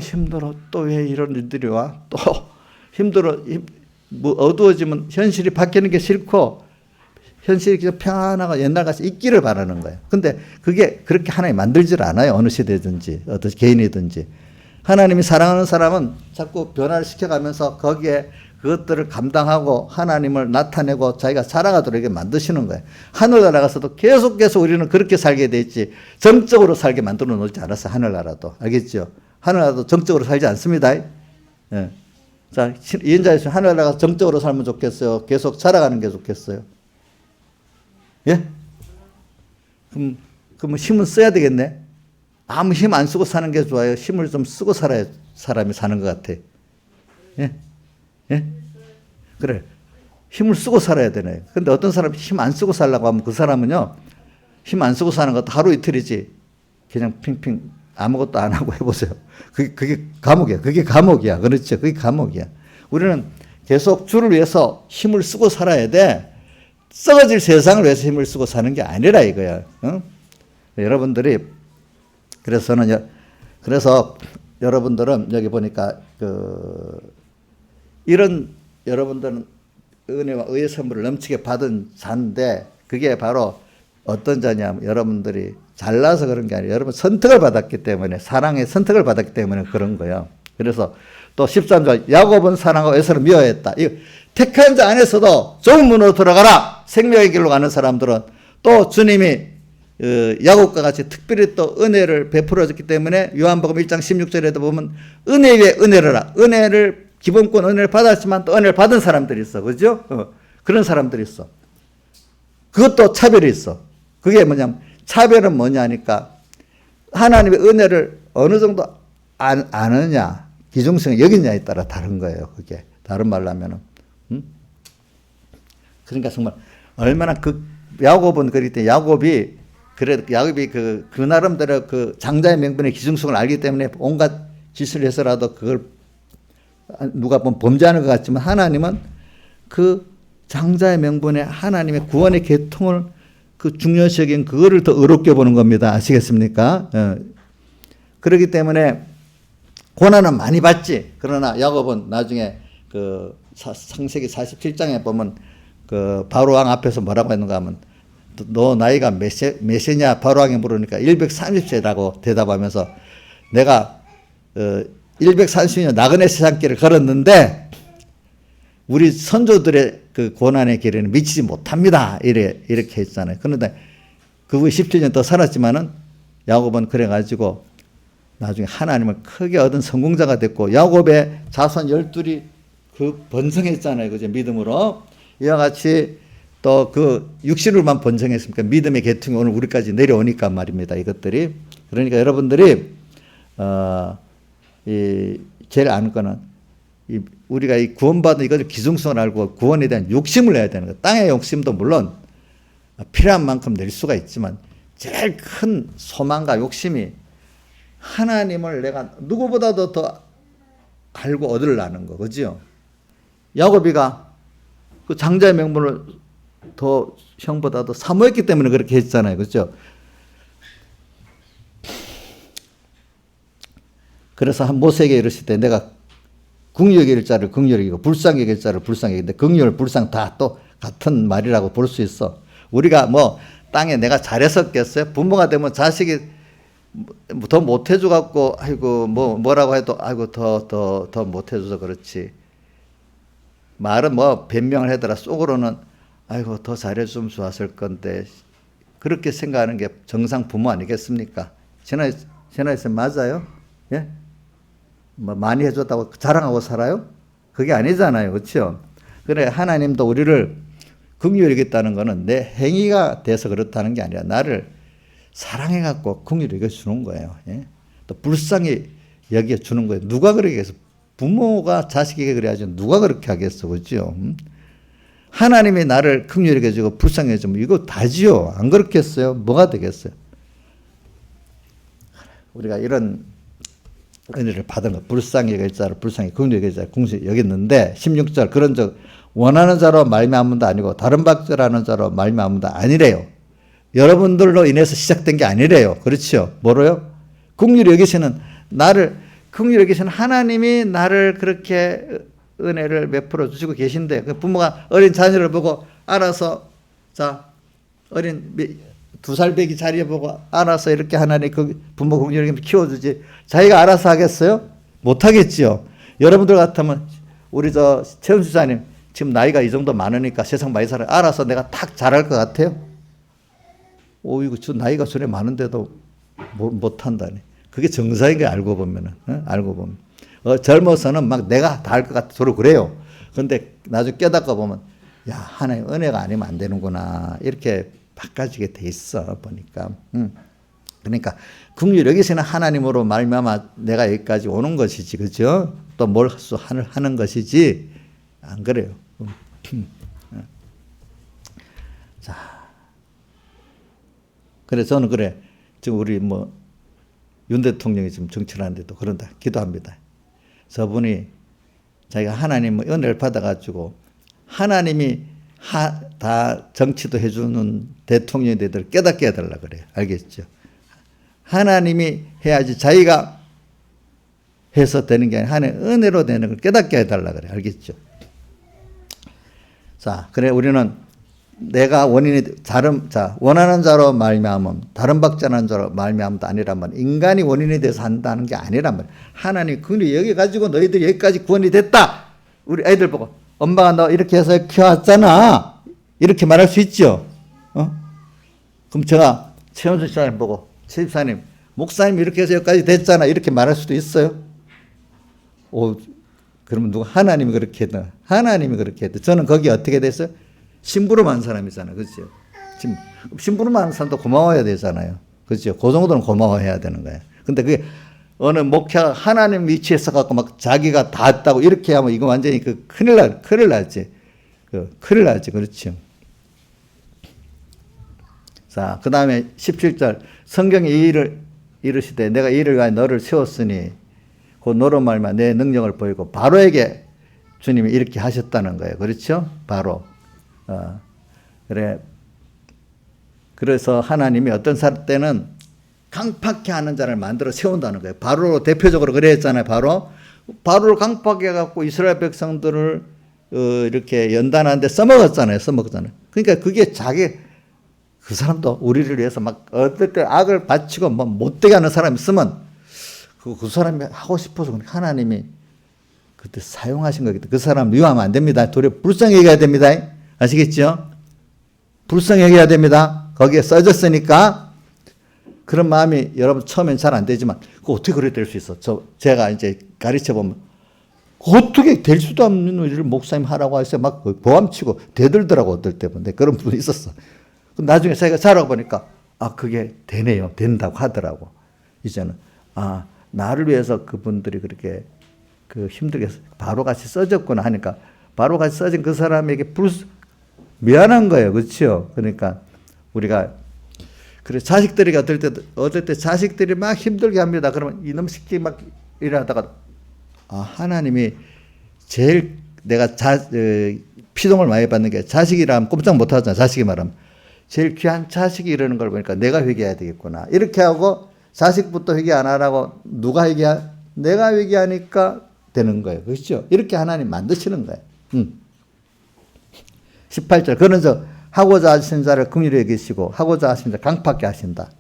힘들어. 또 왜 이런 일들이 와? 또 힘들어. 어두워지면 현실이 바뀌는 게 싫고 현실이 그냥 평안하고 옛날같이 있기를 바라는 거예요. 근데 그게 그렇게 하나님 만들질 않아요. 어느 시대든지 어떤 개인이든지. 하나님이 사랑하는 사람은 자꾸 변화를 시켜가면서 거기에 그것들을 감당하고 하나님을 나타내고 자기가 살아가도록 이렇게 만드시는 거예요. 하늘나라가서도 계속 우리는 그렇게 살게 돼 있지 정적으로 살게 만들어 놓지 않았어요. 하늘나라도. 알겠죠? 하늘나라도 정적으로 살지 않습니다. 예. 자, 이인자에서 하늘나라가 정적으로 살면 좋겠어요? 계속 살아가는 게 좋겠어요? 예? 그럼 힘은 써야 되겠네? 아무 힘 안 쓰고 사는 게 좋아요? 힘을 좀 쓰고 살아야 사람이 사는 것 같아. 예? 예? 그래. 힘을 쓰고 살아야 되네. 근데 어떤 사람이 힘 안 쓰고 살라고 하면 그 사람은요, 힘 안 쓰고 사는 것도 하루 이틀이지. 그냥 핑핑 아무것도 안 하고 해보세요. 그게 감옥이야. 그게 감옥이야. 그렇죠. 그게 감옥이야. 우리는 계속 주를 위해서 힘을 쓰고 살아야 돼. 썩어질 세상을 위해서 힘을 쓰고 사는 게 아니라 이거야. 어? 여러분들이 그래서 여러분들은 여기 보니까 이런 여러분들은 은혜와 의의 선물을 넘치게 받은 자인데 그게 바로 어떤 자냐면 여러분들이 잘나서 그런 게 아니라 여러분 선택을 받았기 때문에 사랑의 선택을 받았기 때문에 그런 거예요. 그래서 또 13절 야곱은 사랑하고 에서는 미워했다. 이 택한 자 안에서도 좁은 문으로 들어가라. 생명의 길로 가는 사람들은 또 주님이 야곱과 같이 특별히 또 은혜를 베풀어 줬기 때문에 요한복음 1장 16절에도 보면 은혜 위에 은혜를 은혜를 기본권 은혜를 받았지만 또 은혜를 받은 사람들이 있어. 그죠? 그런 사람들이 있어. 그것도 차별이 있어. 그게 뭐냐면 차별은 뭐냐니까 하나님의 은혜를 어느 정도 아느냐 기중성이 여기냐에 따라 다른 거예요. 그게 다른 말로 하면은 그러니까 정말 얼마나 야곱은 그렇기 때문에 야곱이 그 나름대로 그 장자의 명분의 기중성을 알기 때문에 온갖 짓을 해서라도 그걸 누가 보면 범죄하는 것 같지만 하나님은 그 장자의 명분의 하나님의 구원의 계통을 그 중요시하긴 그거를 더 어렵게 보는 겁니다. 아시겠습니까? 그렇기 때문에 고난은 많이 받지. 그러나 야곱은 나중에 그 창세기 47장에 보면 그 바로왕 앞에서 뭐라고 했는가 하면 너 나이가 몇세냐 바로왕이 물으니까 130세라고 대답하면서 내가 130년 나그네 세상길을 걸었는데 우리 선조들의 그 고난의 길에는 미치지 못합니다. 이렇게 했잖아요. 그런데 그 후에 17년 더 살았지만은 야곱은 그래가지고 나중에 하나님을 크게 얻은 성공자가 됐고 야곱의 자손 12이 그 번성했잖아요. 그죠? 믿음으로. 이와 같이 또 그 육신으로만 번성했으니까 믿음의 계통이 오늘 우리까지 내려오니까 말입니다. 이것들이. 그러니까 여러분들이 제일 아는 거는 우리가 이 구원받은 이것을 기중성을 알고 구원에 대한 욕심을 내야 되는 거예요. 땅의 욕심도 물론 필요한 만큼 낼 수가 있지만 제일 큰 소망과 욕심이 하나님을 내가 누구보다도 더 알고 얻으려는 거, 그죠? 야곱이가 그 장자의 명분을 더 형보다도 사모했기 때문에 그렇게 했잖아요, 그죠? 그래서 한 모세에게 이르실 때 내가 긍휼히 여길 자를 긍휼히 여기고 불쌍히 여길 자를 불쌍히 여기는데 긍휼, 불쌍 다 또 같은 말이라고 볼 수 있어. 우리가 뭐 땅에 내가 잘했었겠어요? 부모가 되면 자식이 더 못해줘 갖고 아이고 뭐라고 해도 아이고 더 못해줘서 그렇지. 말은 뭐 변명을 하더라 속으로는 아이고 더 잘해주면 좋았을 건데 그렇게 생각하는 게 정상 부모 아니겠습니까? 전화했으면 맞아요? 예? 뭐 많이 해줬다고 자랑하고 살아요? 그게 아니잖아요. 그렇죠? 그래 하나님도 우리를 긍휼히 여겼다는 거는 내 행위가 돼서 그렇다는 게 아니라 나를 사랑해갖고 긍휼히 여겨주는 거예요. 예? 또 불쌍히 여겨주는 거예요. 누가 그렇게 해서 부모가 자식에게 그래야지 누가 그렇게 하겠어. 그렇죠? 하나님이 나를 긍휼히 여겨주고 불쌍히 여겨주면 이거 다지요. 안 그렇겠어요? 뭐가 되겠어요? 우리가 이런 은혜를 받은 것, 불쌍히 여길 자를 불쌍히 긍휼히 여길 자를 긍휼히 여겼는데 16절 그런 적 원하는 자로 말미암은 도 아니고 다른 박절하는 자로 말미암은 도 아니래요. 여러분들로 인해서 시작된 게 아니래요. 그렇죠? 뭐로요? 긍휼히 여기시는 나를 긍휼히 여기시는 하나님이 나를 그렇게 은혜를 베풀어 주시고 계신데 그 부모가 어린 자녀를 보고 알아서 자 어린 2살 배기 자리에 보고 알아서 이렇게 하나님 그 부모 긍휼히 키워주지 자기가 알아서 하겠어요? 못하겠지요. 여러분들 같으면 우리 최은수 집사님 지금 나이가 이 정도 많으니까 세상 많이 살아 알아서 내가 탁 잘할 것 같아요? 이거 저 나이가 저래 많은데도 못한다니. 그게 정상인 게 알고 보면은, 알고 보면. 젊어서는 막 내가 다 할 것 같아. 서로 그래요. 근데 나중에 깨닫고 보면, 야, 하나님 은혜가 아니면 안 되는구나. 이렇게 바꿔지게 돼 있어, 보니까. 그러니까, 긍휼 여기서는 하나님으로 말미암아 내가 여기까지 오는 것이지, 그죠? 또 뭘 하는 것이지, 안 그래요. 자. 그래, 저는 그래. 지금 우리 윤 대통령이 지금 정치를 하는데도 그런다. 기도합니다. 저분이 자기가 하나님의 은혜를 받아가지고 하나님이 다 정치도 해주는 대통령이 되도록 깨닫게 해달라 그래요. 알겠죠? 하나님이 해야지 자기가 해서 되는 게 아니라 하나님의 은혜로 되는 걸 깨닫게 해달라 그래요. 알겠죠? 자, 그래 우리는 내가 원하는 자로 말미암음 다른 박자는 자로 말미암도 아니란 말. 인간이 원인이 돼서 한다는 게 아니란 말. 하나님 그분이 여기 가지고 너희들이 여기까지 구원이 됐다. 우리 애들 보고 엄마가 너 이렇게 해서 키웠잖아. 이렇게 말할 수 있죠. 그럼 제가 최원수 집사님 보고 최 집사님 목사님 이렇게 해서 여기까지 됐잖아. 이렇게 말할 수도 있어요. 그러면 누가 하나님이 그렇게 했다. 하나님이 그렇게 했다. 저는 거기 어떻게 됐어요? 심부름한 사람이잖아요. 그렇죠? 심부름하는 사람도 고마워야 되잖아요. 그렇죠? 그 정도는 고마워해야 되는 거예요. 근데 그게 어느 목회가 하나님 위치에서 갖고 막 자기가 다 했다고 이렇게 하면 이거 완전히 큰일 나지. 큰일 나지. 그렇죠? 자, 그 다음에 17절. 성경이 이 일을 이르시되 내가 이 일을 위하여 너를 세웠으니 곧 너로 말미암아 내 능력을 보이고 바로에게 주님이 이렇게 하셨다는 거예요. 그렇죠? 바로. 그래. 그래서 하나님이 어떤 살 때는 강팍해 하는 자를 만들어 세운다는 거예요. 바로 대표적으로 그랬잖아요. 바로를 강팍해 갖고 이스라엘 백성들을 이렇게 연단하는데 써먹었잖아요. 그러니까 그게 그 사람도 우리를 위해서 막 어떨 때 악을 바치고 못되게 하는 사람이 있으면 그 사람이 하고 싶어서 하나님이 그때 사용하신 거겠다. 그 사람 미워하면 안 됩니다. 도리어 불쌍히 여겨야 됩니다. 아시겠죠? 불쌍히 여겨야 됩니다. 거기에 써졌으니까. 그런 마음이 여러분 처음엔 잘 안 되지만 그거 어떻게 그래 될 수 있어? 제가 이제 가르쳐 보면 어떻게 될 수도 없는 일을 목사님 하라고 해서 막 보암치고 대들더라고 어떨 때 보는데 그런 분이 있었어. 나중에 제가 자라고 보니까 그게 되네요. 된다고 하더라고. 이제는 나를 위해서 그분들이 그렇게 힘들게 바로같이 써졌구나 하니까 바로같이 써진 그 사람에게 미안한 거예요. 그렇죠? 그러니까 우리가 그래 자식들이 어떨 때 자식들이 막 힘들게 합니다. 그러면 이놈 새끼 막 이러다가 하나님이 제일 내가 피동을 많이 받는 게 자식이라면 꼼짝 못 하잖아. 자식이 말하면 제일 귀한 자식이 이러는 걸 보니까 내가 회개해야 되겠구나. 이렇게 하고 자식부터 회개 안 하라고 누가 내가 회개하니까 되는 거예요. 그렇죠? 이렇게 하나님 만드시는 거예요. 18절. 그러면서 하고자 하신 자를 긍휼히 여기시고 하고자 하신 자 강팍게 하신다.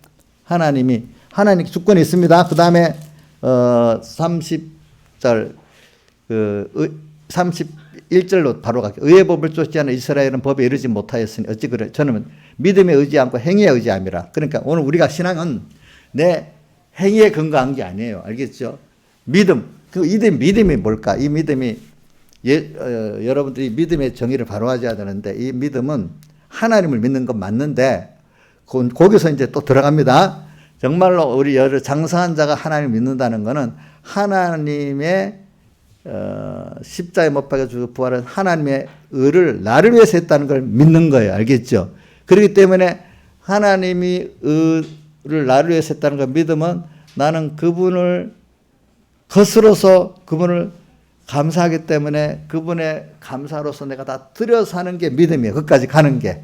하나님 주권이 있습니다. 그 다음에 30절 31절로 바로 갈게요. 의의 법을 쫓지 않은 이스라엘은 법에 이르지 못하였으니 어찌 그래. 저는 믿음에 의지 않고 행위에 의지함이라. 그러니까 오늘 우리가 신앙은 내 행위에 근거한 게 아니에요. 알겠죠? 믿음. 이 믿음이 뭘까? 이 믿음이 여러분들이 믿음의 정의를 바로 하셔야 되는데 이 믿음은 하나님을 믿는 건 맞는데 거기서 이제 또 들어갑니다. 정말로 우리 여러 장사한 자가 하나님을 믿는다는 것은 하나님의 십자가에 못 박혀 주고 부활한 하나님의 의를 나를 위해서 했다는 걸 믿는 거예요. 알겠죠? 그렇기 때문에 하나님이 의를 나를 위해서 했다는 걸 믿으면 나는 그분을 거스러서 그분을 감사하기 때문에 그분의 감사로서 내가 다 드려서 하는 게 믿음이에요. 그것까지 가는 게.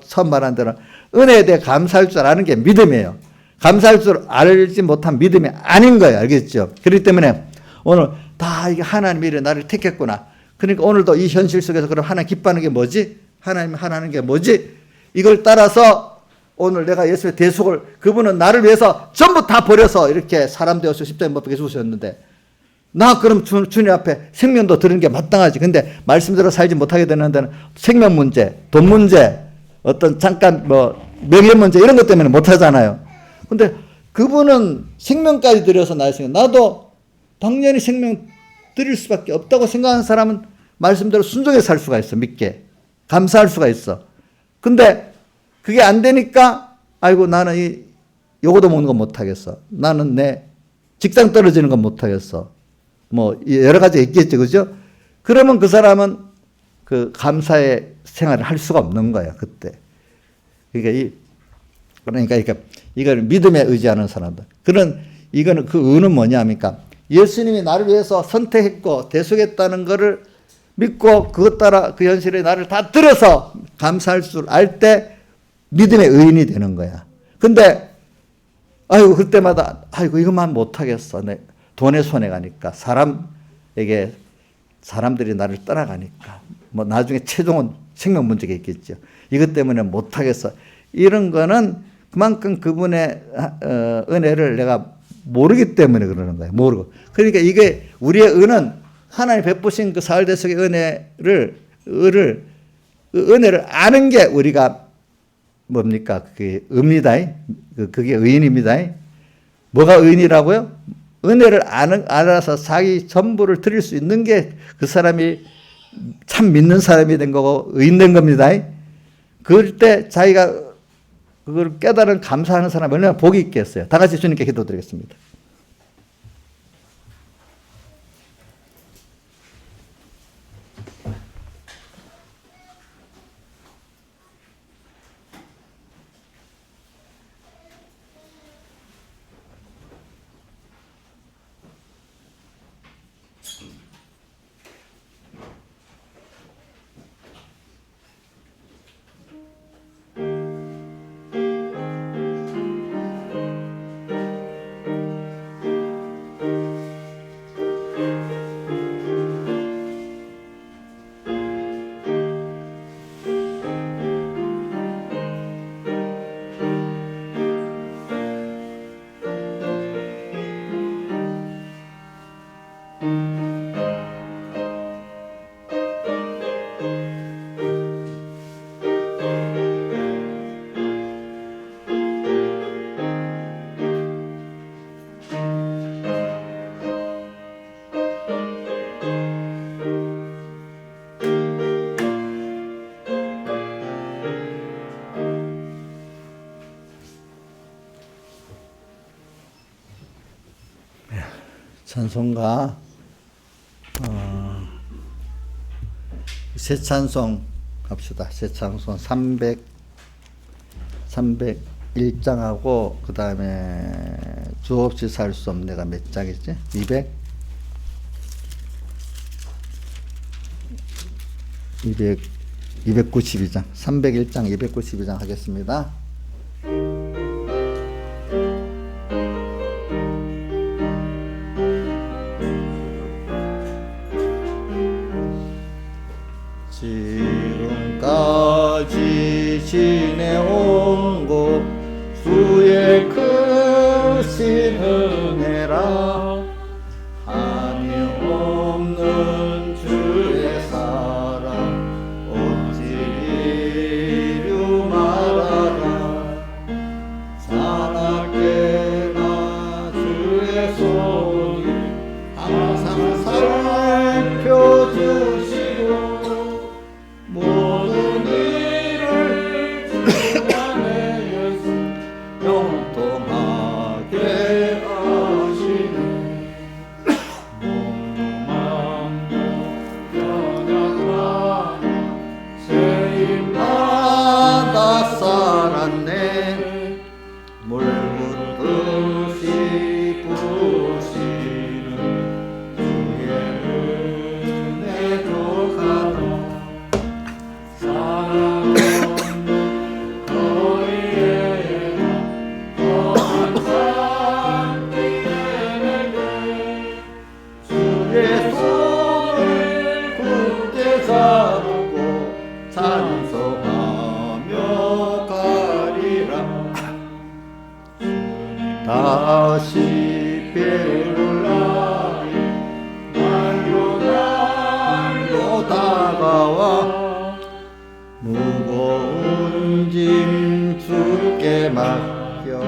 처음 말한 대로 은혜에 대해 감사할 줄 아는 게 믿음이에요. 감사할 줄 알지 못한 믿음이 아닌 거예요. 알겠죠? 그렇기 때문에 오늘 다 이게 하나님이 나를 택했구나. 그러니까 오늘도 이 현실 속에서 그럼 하나님 기뻐하는 게 뭐지? 하나님 하나는 게 뭐지? 이걸 따라서 오늘 내가 예수의 대속을 그분은 나를 위해서 전부 다 버려서 이렇게 사람 되어서 십자가에 못 박혀 죽으셨는데 나 그럼 주님 앞에 생명도 드리는 게 마땅하지. 근데 말씀대로 살지 못하게 되는 데는 생명 문제, 돈 문제, 어떤 잠깐 뭐 명예 문제 이런 것 때문에 못하잖아요. 근데 그분은 생명까지 드려서 나였으니까 나도 당연히 생명 드릴 수밖에 없다고 생각하는 사람은 말씀대로 순종해 살 수가 있어. 믿게. 감사할 수가 있어. 근데 그게 안 되니까 아이고 나는 요거도 먹는 건 못하겠어. 나는 내 직장 떨어지는 건 못하겠어. 뭐 여러 가지 있겠죠. 그죠? 그러면 그사람은 그 감사의 생활을 할 수가 없는 거야. 그때. 그러니까 이걸 믿음에 의지하는 사람들. 이거는 그 의는 뭐냐니까 예수님이 나를 위해서 선택했고 대속했다는 것을 믿고 그것 따라 그 현실에 나를 다 들어서 감사할 줄 알 때 믿음의 의인이 되는 거야. 근데 아이고 그때마다 아이고 이것만 못하겠어. 내 돈에 손해 가니까 사람들이 나를 떠나가니까 뭐 나중에 최종은 생명 문제가 있겠죠. 이것 때문에 못하겠어. 이런 거는 그만큼 그분의 은혜를 내가 모르기 때문에 그러는 거예요. 모르고. 그러니까 이게 우리의 은은 하나님 베푸신 그 사흘대속의 은혜를 아는 게 우리가 뭡니까? 그게 의입니다. 그게 의인입니다. 뭐가 의인이라고요? 은혜를 알아서 자기 전부를 드릴 수 있는 게 그 사람이 참 믿는 사람이 된 거고 의인 된 겁니다. 그럴 때 자기가 그걸 깨달은 감사하는 사람이 얼마나 복이 있겠어요. 다 같이 주님께 기도드리겠습니다. 찬송가 새 찬송 합시다. 새 찬송 301장하고 그 다음에 주 없이 살 수 없는 내가 몇 장이지? 292장 301장 292장 하겠습니다. 지금까지 지내온 곳 주의 크신 은혜라 한이 없는 주의 사랑 어찌 이루 말하라 사납게나 주의 손이 항상 살펴주시고 모든 일을 주 안에 다가와 무거운 짐 주께 맡겨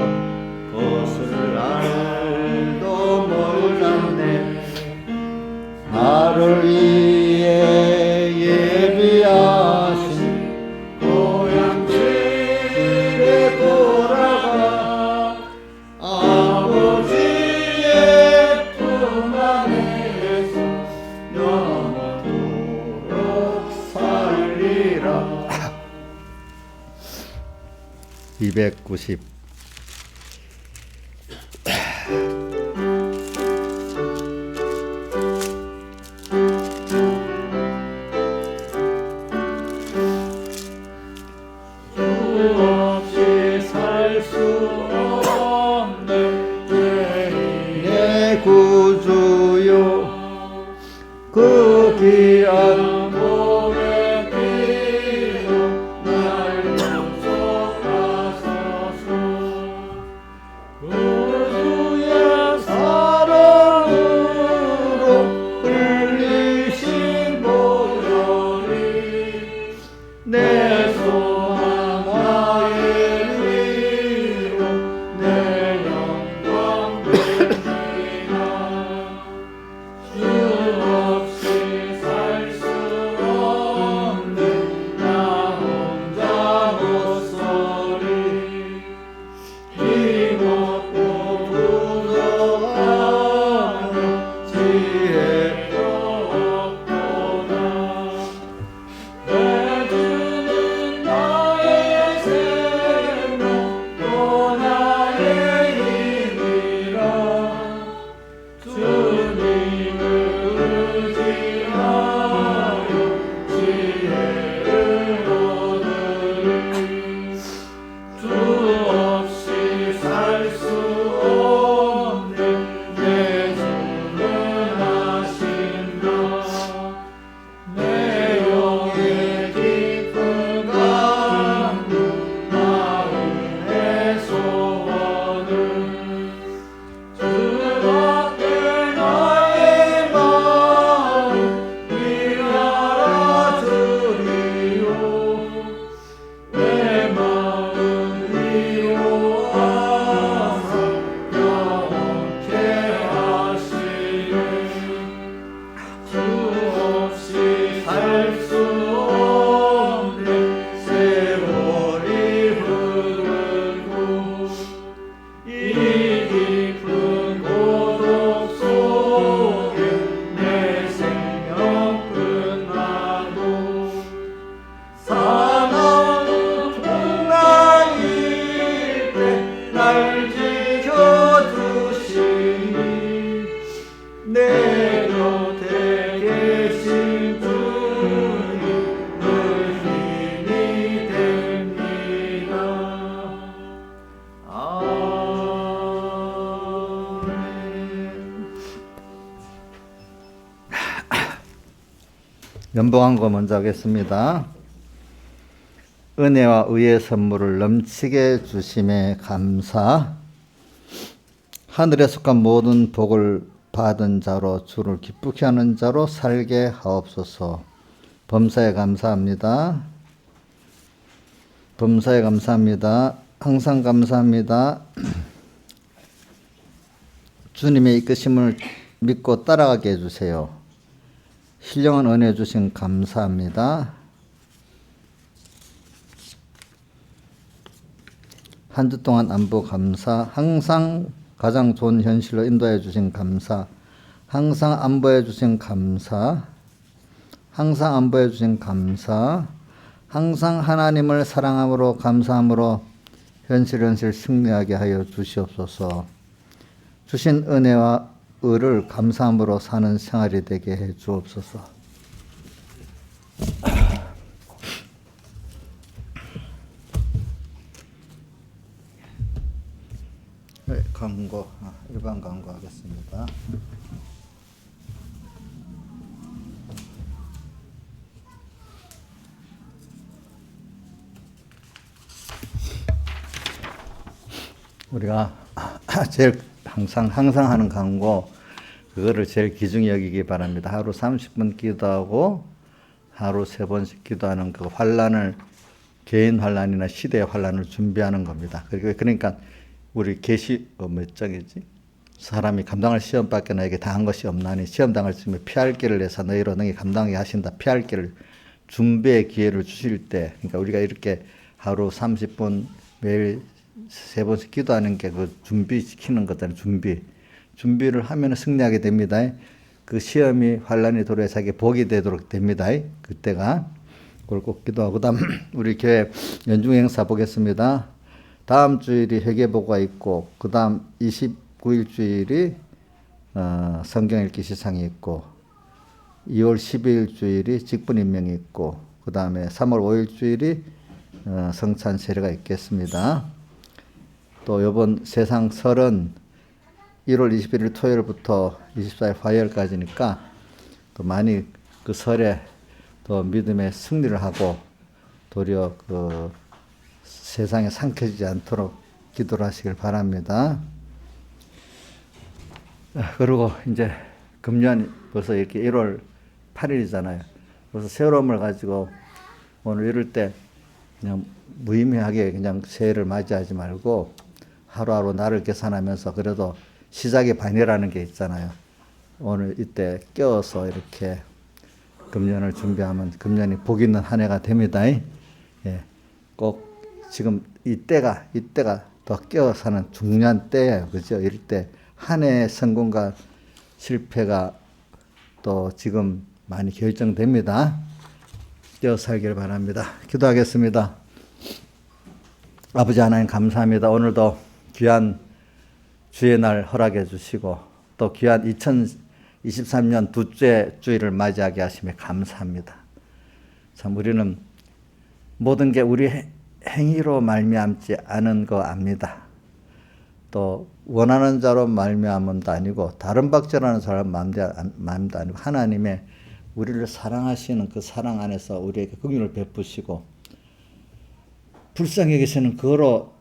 벗을 날도 몰랐네. 나를 위해 예비하신 고향 집에 돌아가 아버지의 품 안에서 영원토록 살리라. 290. 주 없이 살 수 없는 내 구주요 그 귀한 몸의 피로 날 구속하소서. 구주의 사랑으로 흘리신 보혈이 내 소망 나의 위로 내 영광 되리라. 주 없이 살 수 없는 나 혼자 못서리. 힘없고 부족하며 지혜도 없구나. 내 주는 나의 생명 또 나의 힘이라. 주님을 의지하여 지혜를 얻으리. 주 없이 살 수 없는 내 주는 하신다. 내 영의 깊은 강구 마음의 소원을 주밖에 나의 마음 위하라 주리요. 내 마음 위로하사 영원케 하시네. 주 없이 살 수 없는 세월이 흐르고 이 깊은 고독 속에 내 생명 끝나도 사나운 풍랑일 때 날 지켜주시니 내 곁에 계신 주님 늘 힘이 됩니다. 아멘. 연봉한 거 먼저 하겠습니다. 은혜와 의의 선물을 넘치게 주심에 감사. 하늘에 속한 모든 복을 받은 자로 주를 기쁘게 하는 자로 살게 하옵소서. 범사에 감사합니다. 범사에 감사합니다. 항상 감사합니다. 주님의 이끄심을 믿고 따라가게 해주세요. 신령한 은혜 주신 감사합니다. 한 주 동안 안부 감사. 항상 가장 좋은 현실로 인도해 주신 감사. 항상 안보해 주신 감사. 항상 안보해 주신 감사. 항상 하나님을 사랑함으로 감사함으로 현실 승리하게 하여 주시옵소서. 주신 은혜와 의를 감사함으로 사는 생활이 되게 해 주옵소서. 네, 광고, 일반 광고 하겠습니다. 우리가 제일 항상 하는 광고, 그거를 제일 귀중히 여기기 바랍니다. 하루 30분 기도하고 하루 3번씩 기도하는 그 환란을 개인 환란이나 시대의 환란을 준비하는 겁니다. 그러니까 우리 계시 몇 장이지? 사람이 감당할 시험밖에 너에게 당한 것이 없나니 시험 당할 즈음에 피할 길을 내사 너희로 능히 감당하게 하신다. 피할 길을 준비의 기회를 주실 때, 그러니까 우리가 이렇게 하루 30분 매일 3번씩 기도하는 게 그 준비시키는 거잖아요. 준비를 하면 승리하게 됩니다. 그 시험이 환란이 도래해 자기 복이 되도록 됩니다. 그때가 그걸 꼭 기도하고, 그다음 우리 교회 연중 행사 보겠습니다. 다음 주일이 회개보고가 있고, 그다음 29일 주일이 성경 읽기 시상이 있고, 2월 12일 주일이 직분 임명이 있고, 그다음에 3월 5일 주일이 성찬 세례가 있겠습니다. 또 이번 세상 설은 1월 21일 토요일부터 24일 화요일까지니까 또 많이 그 설에 또 믿음의 승리를 하고 도리어 그 세상에 상처지지 않도록 기도를 하시길 바랍니다. 그리고 이제 금년 벌써 이렇게 1월 8일이잖아요. 그래서 세월음을 가지고 오늘 이럴 때 그냥 무의미하게 그냥 새해를 맞이하지 말고 하루하루 날을 계산하면서 그래도 시작의 반이라는 게 있잖아요. 오늘 이때 껴서 이렇게 금년을 준비하면 금년이 복 있는 한 해가 됩니다. 예, 꼭 지금 이때가 더 껴 사는 중요한 때예요. 그죠? 이럴 때 한 해의 성공과 실패가 또 지금 많이 결정됩니다. 껴 살길 바랍니다. 기도하겠습니다. 아버지 하나님 감사합니다. 오늘도 귀한 주의 날 허락해 주시고 또 귀한 2023년 둘째 주일을 맞이하게 하심에 감사합니다. 참 우리는 모든 게 우리 행위로 말미암지 않은 거 압니다. 또 원하는 자로 말미암음도 아니고 다른 박제라는 사람 마음도 아니고 하나님의 우리를 사랑하시는 그 사랑 안에서 우리에게 긍휼을 베푸시고 불쌍히 여기서는 그거로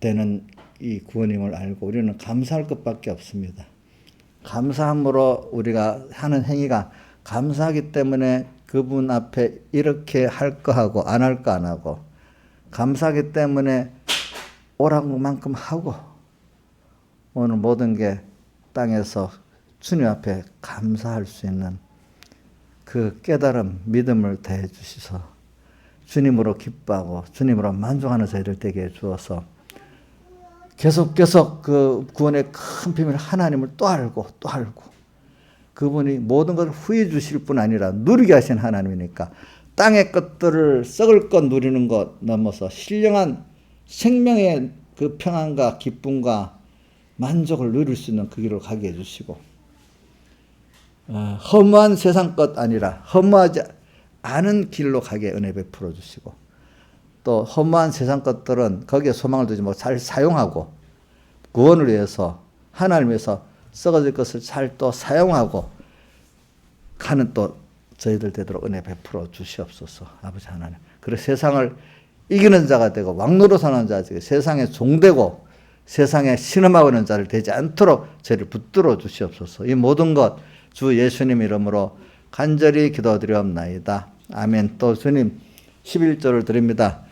되는 이 구원임을 알고 우리는 감사할 것밖에 없습니다. 감사함으로 우리가 하는 행위가 감사하기 때문에 그분 앞에 이렇게 할 거 하고 안 할 거 안 하고 감사하기 때문에 오라는 만큼 하고 오늘 모든 게 땅에서 주님 앞에 감사할 수 있는 그 깨달음, 믿음을 더해 주시소 주님으로 기뻐하고 주님으로 만족하는 저희들 되게 해 주어서 계속 그 구원의 큰 비밀 하나님을 또 알고 그분이 모든 것을 후해 주실 뿐 아니라 누리게 하신 하나님이니까 땅의 것들을 썩을 것 누리는 것 넘어서 신령한 생명의 그 평안과 기쁨과 만족을 누릴 수 있는 그 길을 가게 해주시고 허무한 세상 것 아니라 허무하지 않은 길로 가게 은혜 베풀어 주시고 또 허무한 세상 것들은 거기에 소망을 두지 말고 잘 사용하고 구원을 위해서 하나님을 위해서 썩어질 것을 잘 또 사용하고 가는 또 저희들 되도록 은혜 베풀어 주시옵소서. 아버지 하나님. 그래서 세상을 이기는 자가 되고 왕노로 사는 자 되고 세상에 종되고 세상에 신음하고 자를 되지 않도록 저희를 붙들어 주시옵소서. 이 모든 것 주 예수님 이름으로 간절히 기도드리옵나이다. 아멘. 또 주님 11조를 드립니다.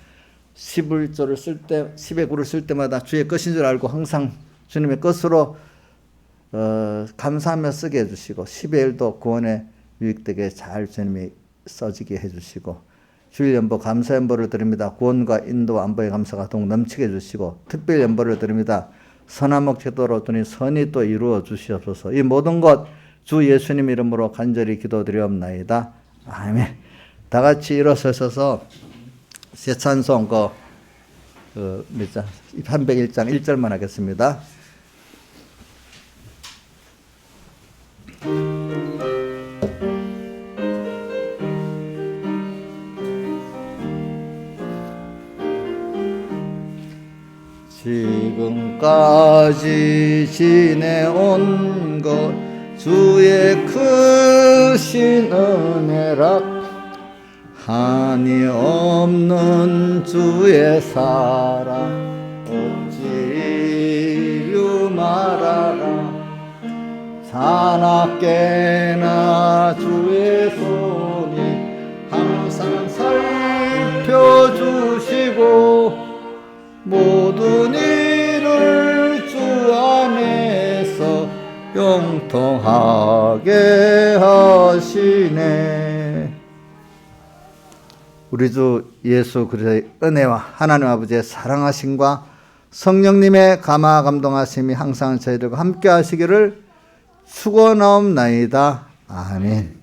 11조를 쓸 때 10의 구를 쓸 때마다 주의 것인 줄 알고 항상 주님의 것으로 감사하며 쓰게 해주시고 10의 1도 구원에 유익되게 잘 주님이 써지게 해주시고 주일 연보 감사 연보를 드립니다. 구원과 인도 안보의 감사가 더욱 넘치게 해주시고 특별 연보를 드립니다. 선화목 제도로 주님 선이 또 이루어 주시옵소서. 이 모든 것 주 예수님 이름으로 간절히 기도드리옵나이다. 아멘. 다 같이 일어서셔서 새 찬송 몇 장? 301장 1절만 하겠습니다. 지금까지 지내온 것 주의 크신 은혜라 한이 없는 주의 사랑 어찌 이루 말하라 사납게나 주의 손이 지켜주시고 모든 일을 주 안에서 영통하게 하시네. 우리 주 예수 그리스도의 은혜와 하나님 아버지의 사랑하심과 성령님의 감화 감동하심이 항상 저희들과 함께 하시기를 축원하옵나이다. 아멘.